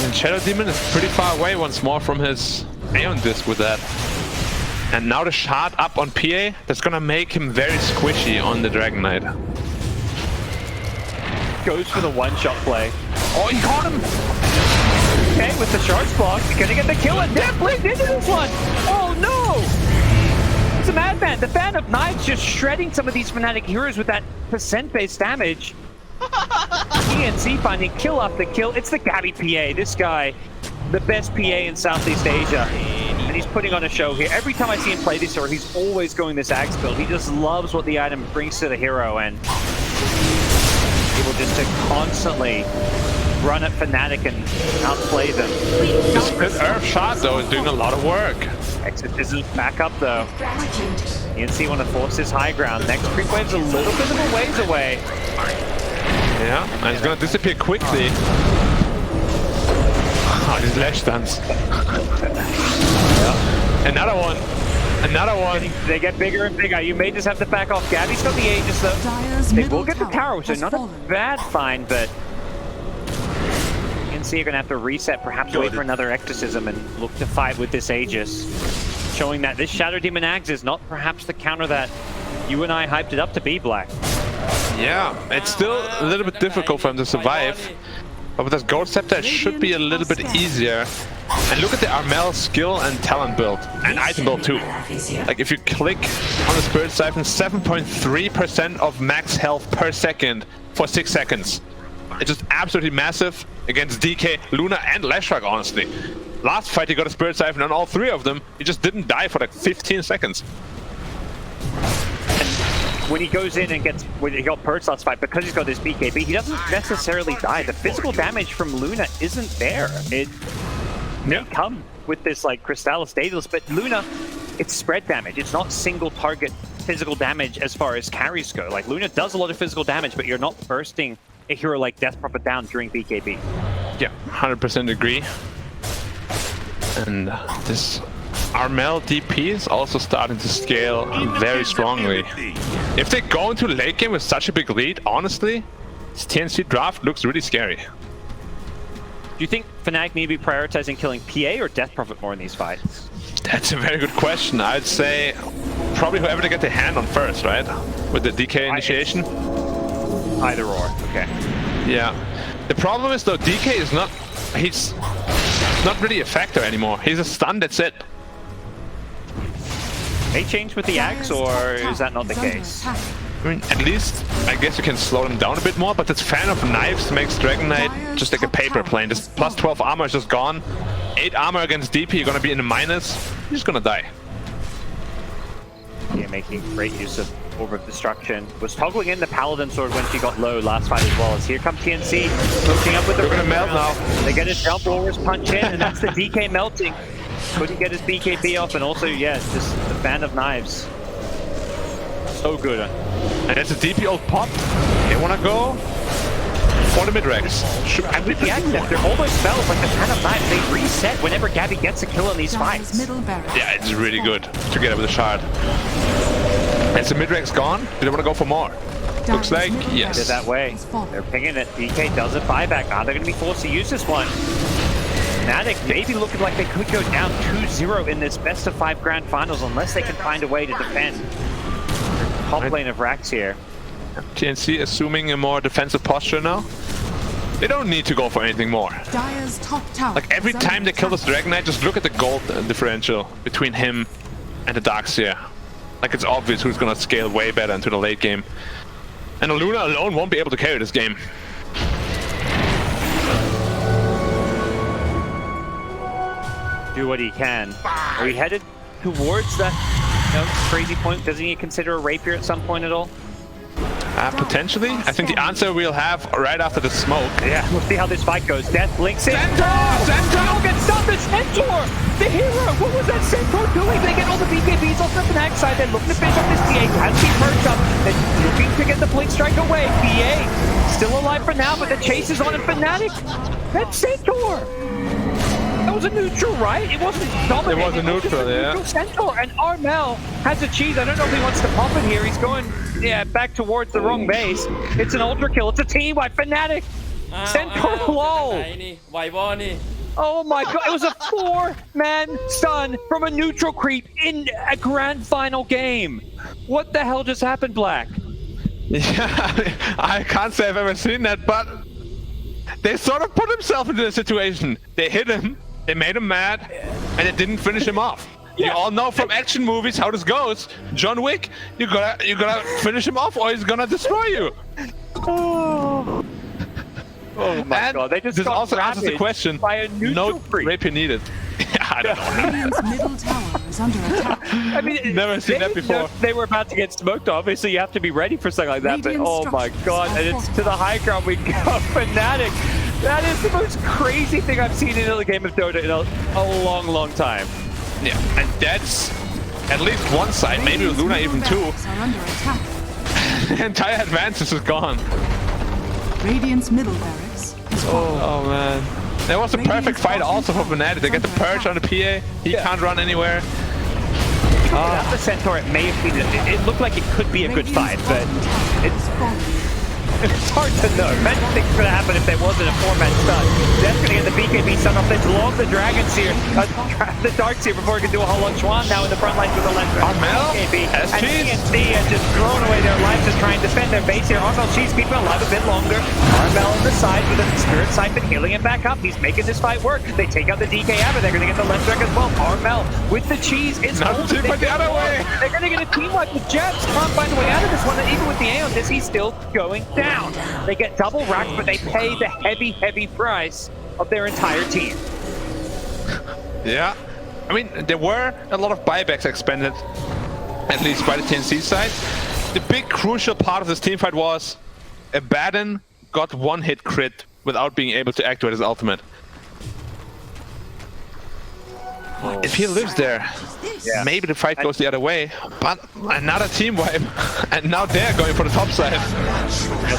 And Shadow Demon is pretty far away once more from his Aeon Disc with that. And now the shard up on PA, that's gonna make him very squishy on the Dragon Knight. Goes for the one-shot play. Oh, he caught him! Okay, with the shards block, he's gonna get the kill and Death blinked into this one! Oh no! It's a madman. The Fan of Knives just shredding some of these Fnatic heroes with that percent-based damage. TnC finding kill after kill. It's the Gabbi PA. This guy, the best PA in Southeast Asia. And he's putting on a show here. Every time I see him play this hero, he's always going this Axe build. He just loves what the item brings to the hero, and able just to constantly run at Fnatic and outplay them. This good Earth shot, though, is doing a lot of work. Exorcism back up, though. TnC want to force this high ground. Next creep wave's a little bit of a ways away. Yeah, and he's gonna disappear quickly. Oh, these lash stuns. Yeah. Another one. Another one. They get bigger and bigger. You may just have to back off. Gabby's got the Aegis though. Dire's They middle will get the tower, so has not a fallen. bad find, but TnC are gonna have to reset, perhaps wait for another Exorcism and look to fight with this Aegis. Showing that this Shadow Demon Axe is not perhaps the counter that you and I hyped it up to be, Black. Yeah, it's still a little bit difficult for him to survive. But with this Gold Scepter, it should be a little bit easier. And look at the Armel skill and talent build, and item build too. Like if you click on the Spirit Siphon, 7.3% of max health per second for 6 seconds. It's just absolutely massive against DK, Luna, and Leshrac, honestly. Last fight he got a Spirit Siphon on all 3 of them. He just didn't die for like 15 seconds. When he goes in and gets, when he got Perch last fight, because he's got this BKB, he doesn't necessarily die. The physical damage from Luna isn't there. It may come with this like Crystallis Daedalus, but Luna, it's spread damage. It's not single target physical damage as far as carries go. Like Luna does a lot of physical damage, but you're not bursting a hero like Death Prophet down during BKB. Yeah, 100% agree. And this Armel DP is also starting to scale very strongly. If they go into late game with such a big lead, honestly, this TnC draft looks really scary. Do you think Fnatic need to be prioritizing killing PA or Death Prophet more in these fights? That's a very good question. I'd say probably whoever they get their hand on first, right? With the DK initiation? Either or, okay. Yeah. The problem is though, DK is not... He's not really a factor anymore. He's a stun, that's it. They change with the Axe, or is that not the case? I mean, at least, I guess you can slow them down a bit more, but this fan of knives makes Dragon Knight just like a paper plane. This plus 12 armor is just gone. 8 armor against DP, you're gonna be in the minus. You're just gonna die. Yeah, making great use of Orb of Destruction. Was toggling in the Paladin Sword when she got low last fight as well. As here comes TnC, hooking up with the... They're gonna melt now. They get a jump, Aura's punch in, and that's the DK melting. Couldn't get his BKB off, and also, yeah, just the fan of knives. So good. And it's a DP ult pop. They wanna go for the mid-ranks. And with the access, they're all those spells, like the fan of knives, they reset whenever Gabbi gets a kill in these fights. Yeah, it's really good together with the shard. Is the mid-ranks gone? Do they wanna go for more? Looks like yes. They're that way. They're pinging it. DK does a buyback. Now they're gonna be forced to use this one. Fnatic maybe looking like they could go down 2-0 in this best of 5 grand finals unless they can find a way to defend. Top lane of Rax here. TnC assuming a more defensive posture now. They don't need to go for anything more. Dire's top tower. Like every time they kill this Dragon Knight, just look at the gold differential between him and the Darkseer. Like it's obvious who's gonna scale way better into the late game. And Luna alone won't be able to carry this game. Do what he can. Are we headed towards that crazy point? Doesn't he consider a rapier at some point at all? Potentially. I think the answer we'll have right after the smoke. Yeah, we'll see how this fight goes. Death links in. Centaur gets stopped. The Centaur! The hero! What was that Centaur doing? They get all the BKBs off the Fnatic side. They're looking to finish up this PA. Has been perched up. They're looking to get the Blink Strike away. PA still alive for now, but the chase is on in Fnatic. That's Centaur! That was a neutral, right? It wasn't dominating. It was a neutral, yeah. Neutral Centaur, and Armel has a cheese. I don't know if he wants to pop it here. He's going, yeah, back towards the wrong base. It's an ultra kill. It's a team by Fnatic. Centaur low. Oh my god, it was a 4-man stun from a neutral creep in a grand final game. What the hell just happened, Black? Yeah, I can't say I've ever seen that, but they sort of put themselves into the situation. They hit him, they made him mad, and they didn't finish him off. Yeah. You all know from action movies how this goes. John Wick, you gotta finish him off or he's gonna destroy you. Oh my god, they just this got also answers the question, by a neutral no creep. rapier needed. I don't know. Radiant's middle tower is under attack. I mean, never seen that before. They were about to get smoked. Obviously, you have to be ready for something like that. But oh my god, and it's to the high ground we go. Fnatic. That is the most crazy thing I've seen in a game of Dota in a long, long time. Yeah, and that's at least one side, maybe Luna even two. The entire advantage is gone. Radiant's middle barracks is oh man. That was a perfect fight also for Fnatic. They get the perch on the PA. He can't run anywhere. Without the Centaur, it may have been... It looked like it could be a good fight, but it's hard to know. Imagine things could happen if there wasn't a 4-man stun. That's going to get the BKB stun off. Let's log the Dragons here, the Darks here before he can do a whole lot. Schwan now in the front lines with the Leshrac. Armel, BKB, and TnC has just thrown away their lives to try and defend their base here. Armel, she's keeping alive a bit longer. Armel on the side with a Spirit Siphon healing him back up. He's making this fight work. They take out the DK Abba. They're going to get the Leshrac as well. Armel with the cheese. It's not the other way. They're going to get a team wipe. The Jets can't find a way out of this one. And even with the Aeon, he's still going down. They get double racked, but they pay the heavy, heavy price of their entire team. Yeah. I mean, there were a lot of buybacks expended, at least by the TnC side. The big crucial part of this teamfight was Abaddon got one-hit crit without being able to activate his ultimate. If he lives there, maybe the fight goes the other way, but another team wipe, and now they're going for the top side.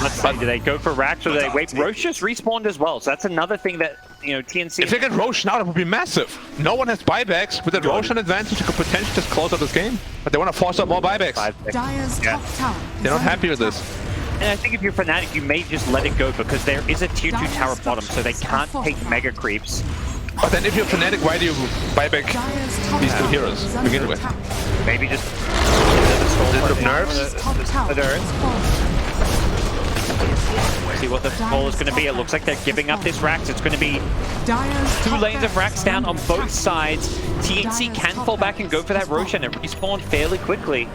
Let's see, do they go for racks or do they wait? Roche just respawned as well, so that's another thing that, you know, TnC... If they get Roche now, that would be massive. No one has buybacks. With that Roche an advantage, they could potentially just close out this game. But they want to force out more buybacks. Dire's top tower. They're not happy with this. And I think if you're Fnatic, you may just let it go because there is a tier 2 tower bottom, so they can't take mega creeps. But then if you're Fnatic, why do you buy back these two heroes to begin with? Maybe just Little nerfs. See what the goal is going to be. It looks like they're giving up this racks. It's going to be 2 lanes of racks down on both sides. TnC can fall back and go for that Roshan and respawn fairly quickly.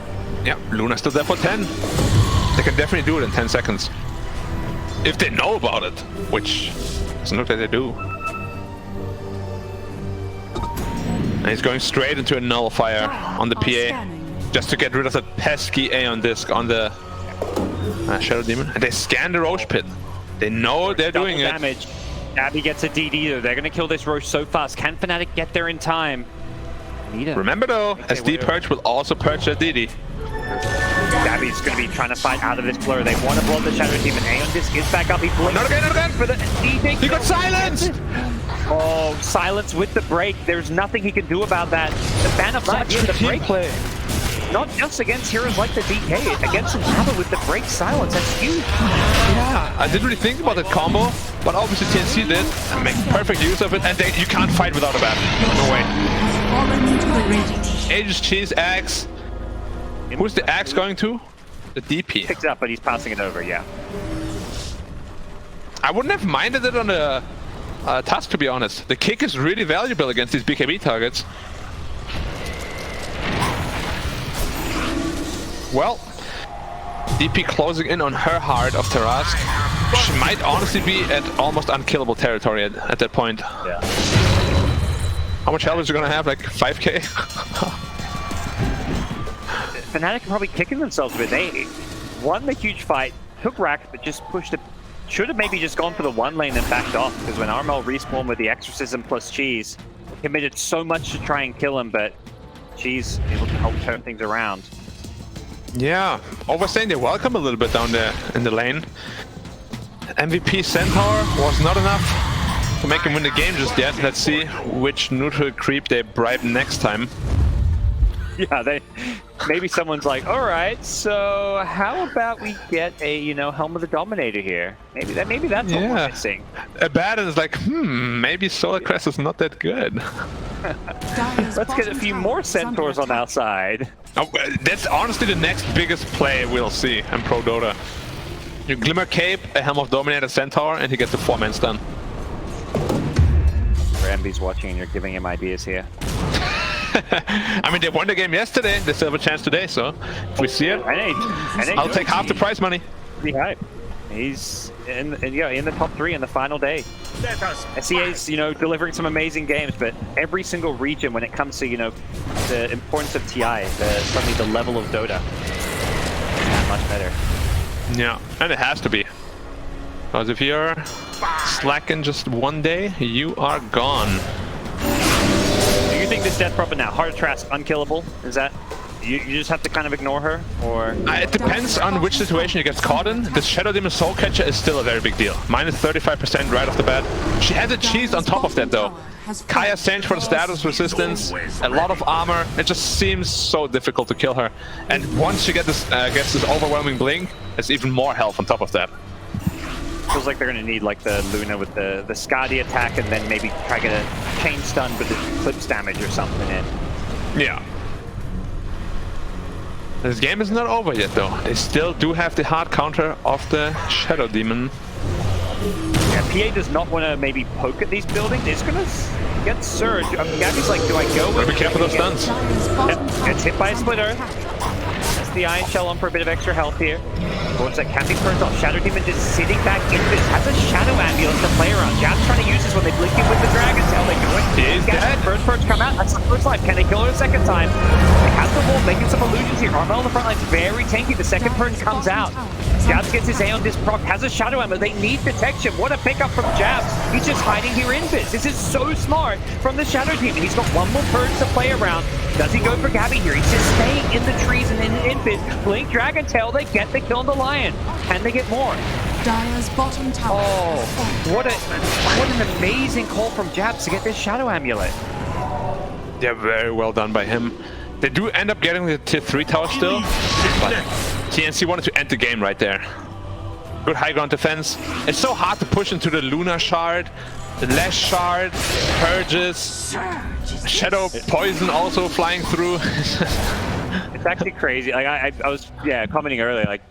Yeah, Luna's still there for 10. They can definitely do it in 10 seconds. If they know about it, which doesn't look like they do. And he's going straight into a nullifier on the PA, just to get rid of that pesky Aeon disc on the Shadow Demon. And they scan the Roche pit. They know they're doing it. Damage. Gabbi gets a DD though. They're going to kill this Roche so fast. Can Fnatic get there in time? Remember though, SD Purge will also purge their DD. Gabbi's going to be trying to fight out of this blur. They want to blow the Shadow Demon. Aeon disc is back up. He blinks. Not again! For the DD. He got silenced! Oh, silence with the break. There's nothing he can do about that. The ban of life in the break play. Not just against heroes like the DK, against another with the break silence. That's huge. Yeah, I didn't really think about that combo, but obviously TnC did and make perfect use of it. And you can't fight without a ban. No way. Aegis Cheese Axe. Who's the axe going to? The DP. Picks it up, but he's passing it over, yeah. I wouldn't have minded it on the task, to be honest. The kick is really valuable against these BKB targets. Well, DP closing in on her heart of Tarask. She might honestly be at almost unkillable territory at that point. Yeah. How much health is she gonna have? Like 5k? Fnatic are probably kicking themselves a bit. They won the huge fight, took racks, but just pushed it. Should have maybe just gone for the 1 lane and backed off, because when Armel respawned with the Exorcism plus Cheese, committed so much to try and kill him, but Cheese able to help turn things around. Yeah, overstaying their welcome a little bit down there in the lane. MVP Centaur was not enough to make him win the game just yet. Let's see which neutral creep they bribe next time. Yeah, maybe someone's like, all right, so how about we get a, you know, Helm of the Dominator here? Maybe that's what we're missing. Abaddon is like, maybe Solar Crest is not that good. Let's get a few more Centaurs on our side. Oh, that's honestly the next biggest play we'll see in Pro Dota. You Glimmer Cape, a Helm of Dominator Centaur, and he gets a 4-man stun. Ramby's watching and you're giving him ideas here. I mean, they won the game yesterday. They still have a chance today, so if we see it, I'll take half the prize money. Pretty hype. He's in the top 3 in the final day. SCA's, you know, delivering some amazing games, but every single region, when it comes to, you know, the importance of TI, suddenly the level of Dota, that much better. Yeah, and it has to be. Because if you're slacking just 1 day, you are gone. Do you think this death prop now, Heart of Trask, unkillable? Is that You just have to kind of ignore her, or It depends on which situation you get caught in. The Shadow Demon Soul Catcher is still a very big deal. Minus 35% right off the bat. She has a cheese on top of that though. Kaya Sange for the status resistance, a lot of armor. It just seems so difficult to kill her. And once she gets this overwhelming blink, it's even more health on top of that. feels like they're gonna need like the Luna with the Skadi attack, and then maybe try to get a chain stun with the Eclipse damage or something in. Yeah. This game is not over yet though. They still do have the hard counter of the Shadow Demon. Yeah, PA does not want to maybe poke at these buildings. It's gonna get surge. Gabbi's like, do I go with? Be careful those stuns. Yep, gets hit by a splitter. That's the Iron Shell on for a bit of extra health here. Once that can be turned off, Shadow Demon just sitting back in this. Has a Shadow Ambulance to play around. Jab's trying to use this when they blink in with the Dragon Tail. They do it. He's dead. First perch come out. That's the first life. Can they kill her a second time? They have the wall, making some illusions here. Armel on the front line's very tanky. The second perch comes out. Jabs gets his A on this proc, has a Shadow Ammo. They need protection. What a pickup from Jabs. He's just hiding here in this. This is so smart from the Shadow Demon. He's got one more purge to play around. Does he go for Gabbi here? He's just staying in the trees and in Infid. Blink Dragon Tail, they get the kill on the Lion. Can they get more? Dire's bottom tower. Oh, what an amazing call from Jabs to get this Shadow Amulet. Yeah, very well done by him. They do end up getting the tier 3 tower still, but TnC wanted to end the game right there. Good high ground defense. It's so hard to push into the Luna Shard, the Lesh Shard, Purges, Shadow Poison also flying through. It's actually crazy. Like I was commenting earlier, like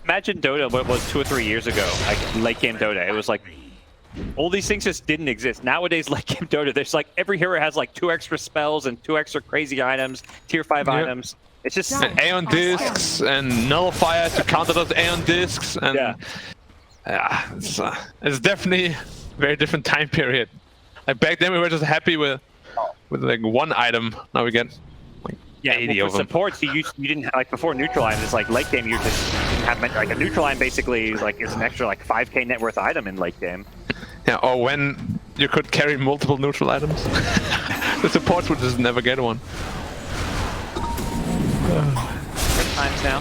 imagine Dota what it was 2 or 3 years ago, like late game Dota. It was like all these things just didn't exist. Nowadays, late game Dota, there's like every hero has like 2 extra spells and 2 extra crazy items, tier 5 items. It's just and Aeon discs and nullifier to counter those Aeon discs, and yeah, it's definitely a very different time period. Like back then, we were just happy with like 1 item. Now we get like 80 of them. Supports you didn't have, like before neutral item. It's like late game you just didn't have like a neutral item basically like is an extra like 5k net worth item in late game. Yeah, or when you could carry multiple neutral items. The supports would just never get one. Good times now.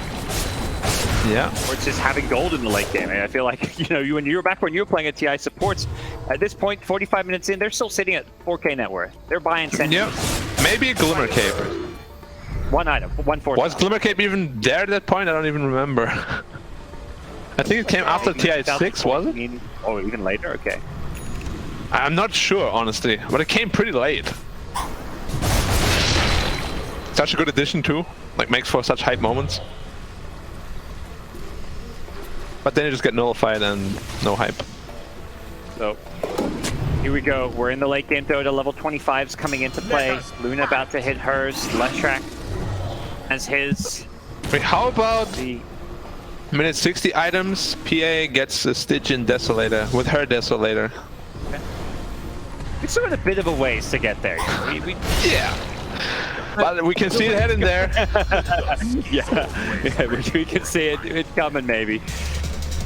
Yeah. Or it's just having gold in the late game. I feel like, you know, when you were playing at TI supports, at this point, 45 minutes in, they're still sitting at 4k net worth. They're buying sentries. Yeah. Maybe a Glimmer Cape. 1 item, 1 4. Was Glimmer Cape even there at that point? I don't even remember. I think it came after TI6, was it? Oh, even later? Okay. I'm not sure, honestly, but it came pretty late. Such a good addition too, like makes for such hype moments. But then you just get nullified and no hype. So, here we go. We're in the late game Dota. Level 25's coming into play. Luna about to hit hers. Leshrac has his. Wait, how about the minute 60 items? PA gets a Stygian Desolator with her Desolator. Okay. It's sort of a bit of a ways to get there. Yeah. But we can see it heading there. yeah, we can see it coming maybe.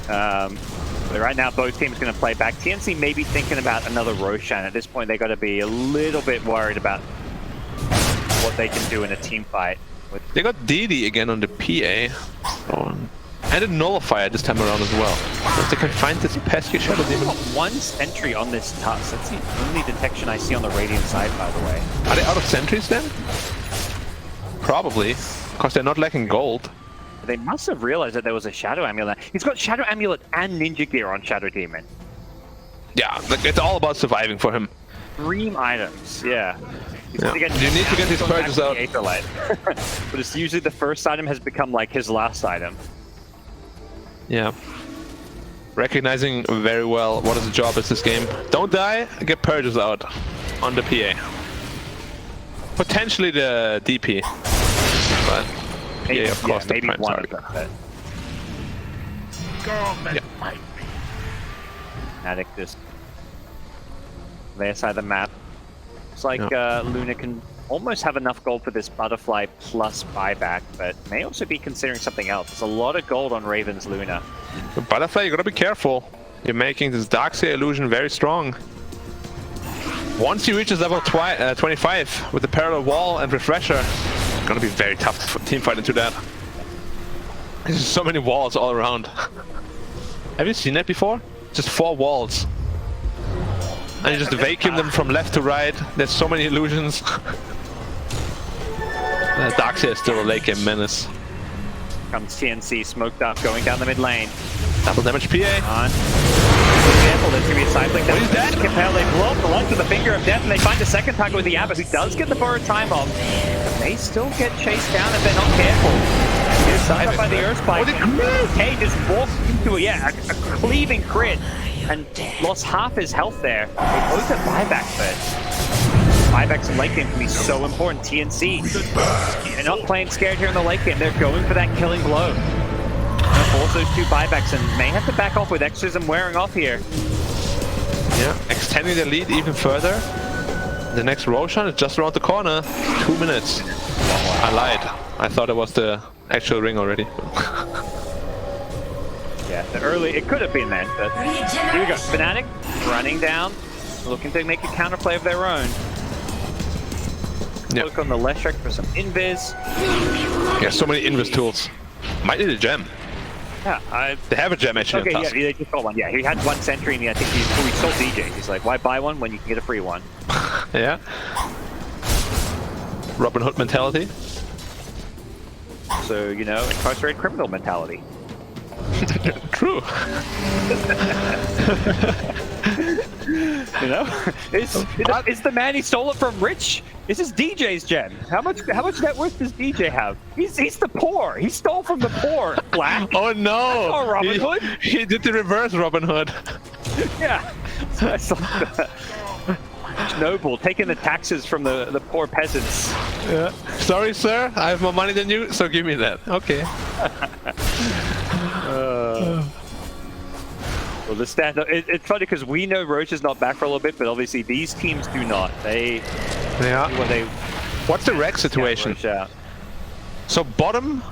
But right now, both teams going to play back. TnC may be thinking about another Roshan. At this point, they got to be a little bit worried about what they can do in a team fight. They got DD again on the PA. So, and a Nullifier this time around as well. If they can find this pesky Shadow Demon. 1 sentry on this Tusk. That's the only detection I see on the Radiant side, by the way. Are they out of sentries then? Probably, because they're not lacking gold. They must have realized that there was a Shadow Amulet. He's got Shadow Amulet and Ninja Gear on Shadow Demon. Yeah, like it's all about surviving for him. Dream items, yeah. You need to get these purges out. But it's usually the first item has become like his last item. Yeah. Recognizing very well what his job is this game. Don't die, get purges out on the PA. Potentially the DP. But Maybe, PA, of course, maybe the one target. of them. Fnatic just their side of the map. It's like Luna can almost have enough gold for this butterfly plus buyback, but may also be considering something else. There's a lot of gold on Raven's Luna. The butterfly, you gotta be careful. You're making this Darkseer illusion very strong. Once he reaches level 25 with the parallel wall and refresher, Gonna be very tough for team fight into that. There's so many walls all around. Have you seen that before? Just 4 walls. And you just vacuum them from left to right. There's so many illusions. Darkseid is still a late game menace. Comes TnC smoked up, going down the mid lane. Double damage PA. Careful, there's gonna be a cycling down. He's dead. Compel, they blow up the launch with the finger of death, and they find a second target with the Abba, who does get the borrowed time off. They still get chased down if they're not careful. They're sucked up by the Earth Spike. Hey, just walked into a cleaving crit and lost half his health there. They both at buyback first. Buybacks in late game can be so important. TnC, they're not playing scared here in the late game. They're going for that killing blow. Gonna force those 2 buybacks and may have to back off with Exorcism wearing off here. Yeah, extending the lead even further. The next Roshan is just around the corner. 2 minutes. I lied. I thought it was the actual ring already. Yeah, it could have been then, but here we go. Fnatic running down, looking to make a counterplay of their own. Yep. Look on the Leshrac for some invis. Yeah, so many invis tools. Might need a gem. Yeah, they have a gem actually. Okay, yeah, they just got one. Yeah, he had 1 sentry, and I think he sold DJ. He's like, why buy one when you can get a free one? Yeah. Robin Hood mentality. So, you know, incarcerated criminal mentality. True. You know, is the man he stole it from rich? This is DJ's gem. How much net worth does DJ have? He's the poor. He stole from the poor. Black. Oh no! Oh, Robin Hood. He did the reverse Robin Hood. Yeah. So it's like noble, taking the taxes from the poor peasants. Yeah. Sorry, sir. I have more money than you, so give me that. Okay. Well, the stand up. It's funny because we know Roche is not back for a little bit, but obviously these teams do not. What's the rec situation? So bottom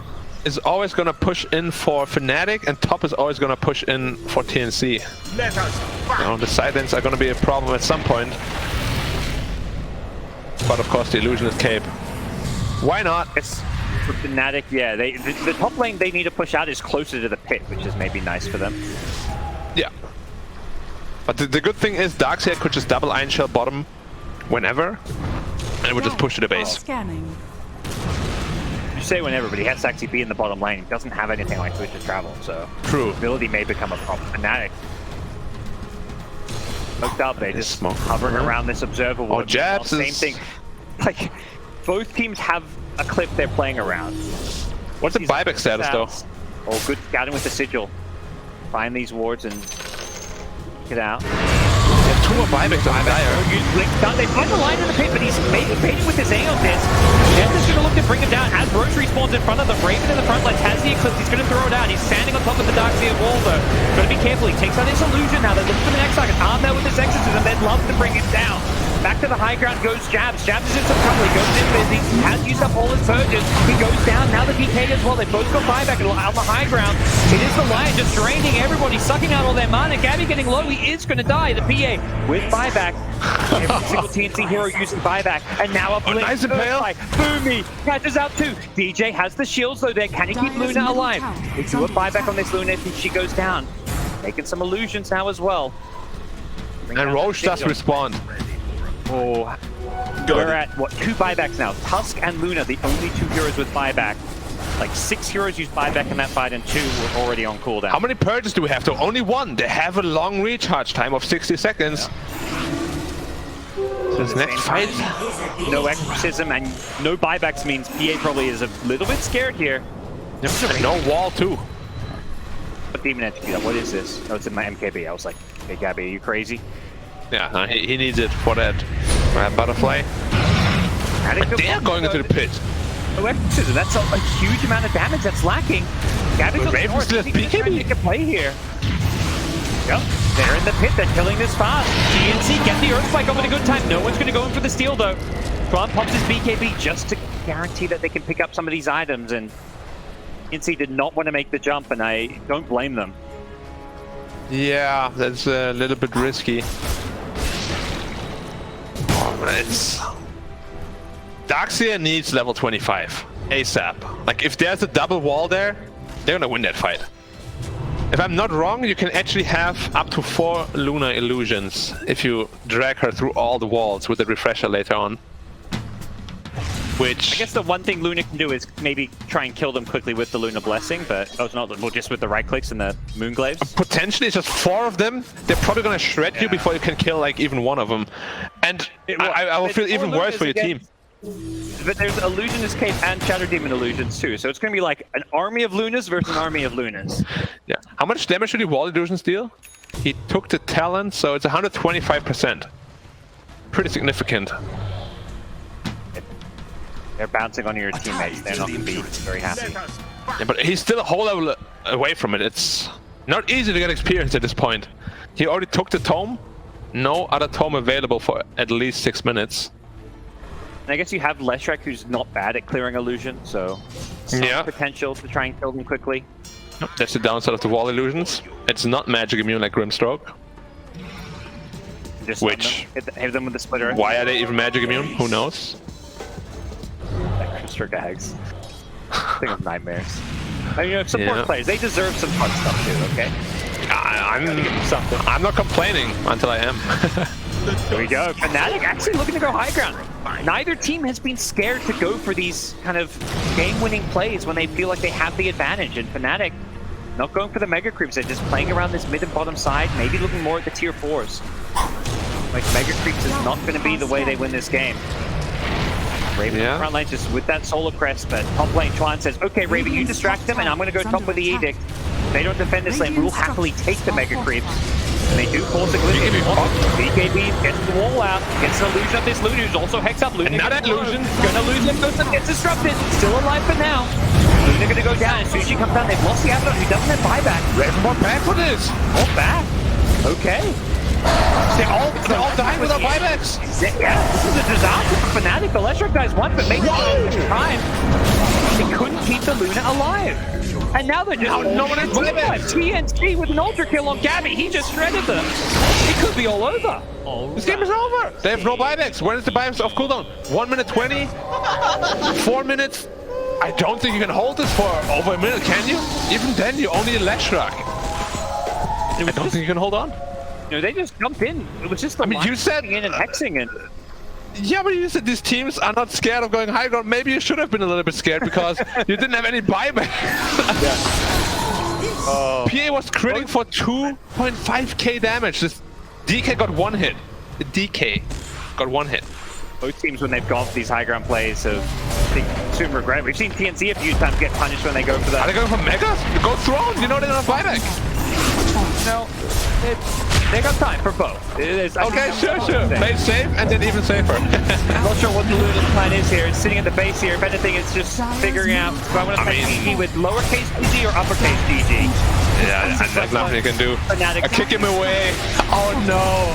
is always gonna push in for Fnatic, and top is always gonna push in for TnC. Now the side lanes are gonna be a problem at some point. But of course the illusionist cape. Why not? It's for Fnatic, yeah. The top lane they need to push out is closer to the pit, which is maybe nice for them. Yeah. But the good thing is Darkseid could just double Iron Shell bottom whenever, and it would just push to the base. Scanning. You say whenever, but he has to actually be in the bottom lane. He doesn't have anything like Boost to travel, so True. Ability may become a problem. Fnatic. Looked up, they just hovering around this observer ward. Jabs Same thing. Like, both teams have a clip they're playing around. What's the buyback status though? Oh, good scouting with the sigil. Find these wards and get out. There's 2 more buybacks on Dire. They find the line in the pit, but he's maybe baiting with his Aeon Disc. Death is going to look to bring him down as Roche respawns in front of them. Raven in the front line has the Eclipse. He's going to throw it out. He's standing on top of the Darkseid wall, though. Got to be careful. He takes out his illusion now. They're looking for the next target. Arm there with his Exorcism. They'd love to bring him down. Back to the high ground goes Jabs. Jabs is in some trouble. He goes in busy. Has used up all his purges. He goes down. Now the PK as well. They both got buyback on the high ground. It is the Lion just draining everybody, sucking out all their mana. Gabbi getting low. He is going to die. The PA with buyback. Every single TnC hero using buyback. And now a blink. Nice and pale. Boomy catches out too. DJ has the shields though there. Can he keep Luna alive? They do a buyback on this Luna if she goes down. Making some illusions now as well. And Roche does respawn. Oh, we're at, what, 2 buybacks now. Tusk and Luna, the only 2 heroes with buyback. Like 6 heroes used buyback in that fight and 2 were already on cooldown. How many purges do we have? Only 1. They have a long recharge time of 60 seconds. So this next fight... No Exorcism and no buybacks means PA probably is a little bit scared here. No wall too. But Demon Entity, what is this? Oh, it's in my MKB. I was like, hey Gabbi, are you crazy? Yeah, he needs it for that butterfly. But they are going into the pit. No Exorcism, that's a huge amount of damage that's lacking. Gabbi's on the north. He's trying to make a play here. Yep, they're in the pit. They're killing this fast. TnC get the Earth Spike up at a good time. No one's going to go in for the steal though. Tron pops his BKB just to guarantee that they can pick up some of these items, and TnC did not want to make the jump, and I don't blame them. Yeah, that's a little bit risky. Oh, Darkseer needs level 25 ASAP. Like if there's a double wall there, they're gonna win that fight. If I'm not wrong, you can actually have up to 4 Luna illusions if you drag her through all the walls with the refresher later on. Which I guess the one thing Luna can do is maybe try and kill them quickly with the Luna Blessing, but it's not well, just with the right clicks and the Moonglaves. potentially it's just 4 of them. They're probably gonna shred you before you can kill like even one of them, and I will feel even worse for your team. But there's Illusionist Cape and Shadow Demon illusions too, so it's gonna be like an army of Lunas versus an army of Lunas. Yeah. How much damage did the wall illusions deal? He took the talent, so it's 125%. Pretty significant. They're bouncing on your teammates. They're not gonna be very happy. Yeah, but he's still a whole level away from it. It's not easy to get experience at this point. He already took the tome. No other tome available for at least 6 minutes. And I guess you have Leshrac, who's not bad at clearing illusion, so some potential to try and kill them quickly. That's the downside of the wall illusions. It's not magic immune like Grimstroke. Just Which, hit them with the splitter. why are they even magic immune? Who knows? Extra gags. Think of nightmares. I mean, support players, they deserve some fun stuff too, okay? I'm not complaining until I am. There we go. Fnatic actually looking to go high ground. Neither team has been scared to go for these kind of game-winning plays when they feel like they have the advantage. And Fnatic not going for the mega creeps, they're just playing around this mid and bottom side, maybe looking more at the tier 4s. Like mega creeps is not going to be the way they win this game. Raven in the front lane just with that solar crest, but top lane Chuan says, okay Raven, you distract them and I'm going to go top with the edict. If they don't defend this lane, we will happily take the mega creeps. And they do force a glitch. BKB gets the wall out, gets an illusion of this Luna, who's also hex up. Luna Another illusion. Gonna lose him, gets disrupted. Still alive for now. Luna gonna go down. As soon as she comes down, they've lost the Abaddon, who doesn't have buyback. Raven went back for this. All back. Okay. They're all dying without buybacks. Yeah, this is a disaster for Fnatic. The Leshrac guys won, but maybe time. They couldn't keep the Luna alive. And now they're just no one has buyback. TnC with an ultra kill on Gabbi. He just shredded them. It could be all over. This game is over. They have no buybacks. When is the buybacks off cooldown? 1 minute 20? 4 minutes? I don't think you can hold this for over a minute, can you? Even then, you only need Leshrac. I don't think you can hold on. You know, they just jumped in. It was just the you said in and hexing it. Yeah, but you said these teams are not scared of going high ground. Maybe you should have been a little bit scared because you didn't have any buyback. PA was critting for 2.5k damage. This DK got 1 hit. The DK got 1 hit. Both teams, when they've gone for these high ground plays, have soon regret. We've seen TnC a few times get punished when they go for that. Are they going for Megas? Go Throne! You know they don't have buyback. No, they got time for both. Okay, sure. Play safe and then even safer. I'm not sure what the Luna's plan is here. It's sitting at the base here. If anything, it's just figuring out do I want to play GG with lowercase GG or uppercase GG. Yeah, and there's nothing you can do. I kick him away. Oh no.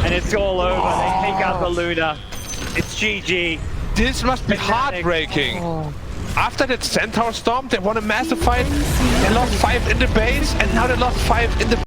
And it's all over. They take out the Luna. It's GG. This must be heartbreaking. After that Centaur Storm, they won a massive fight. They lost 5 in the base, and now they lost 5 in the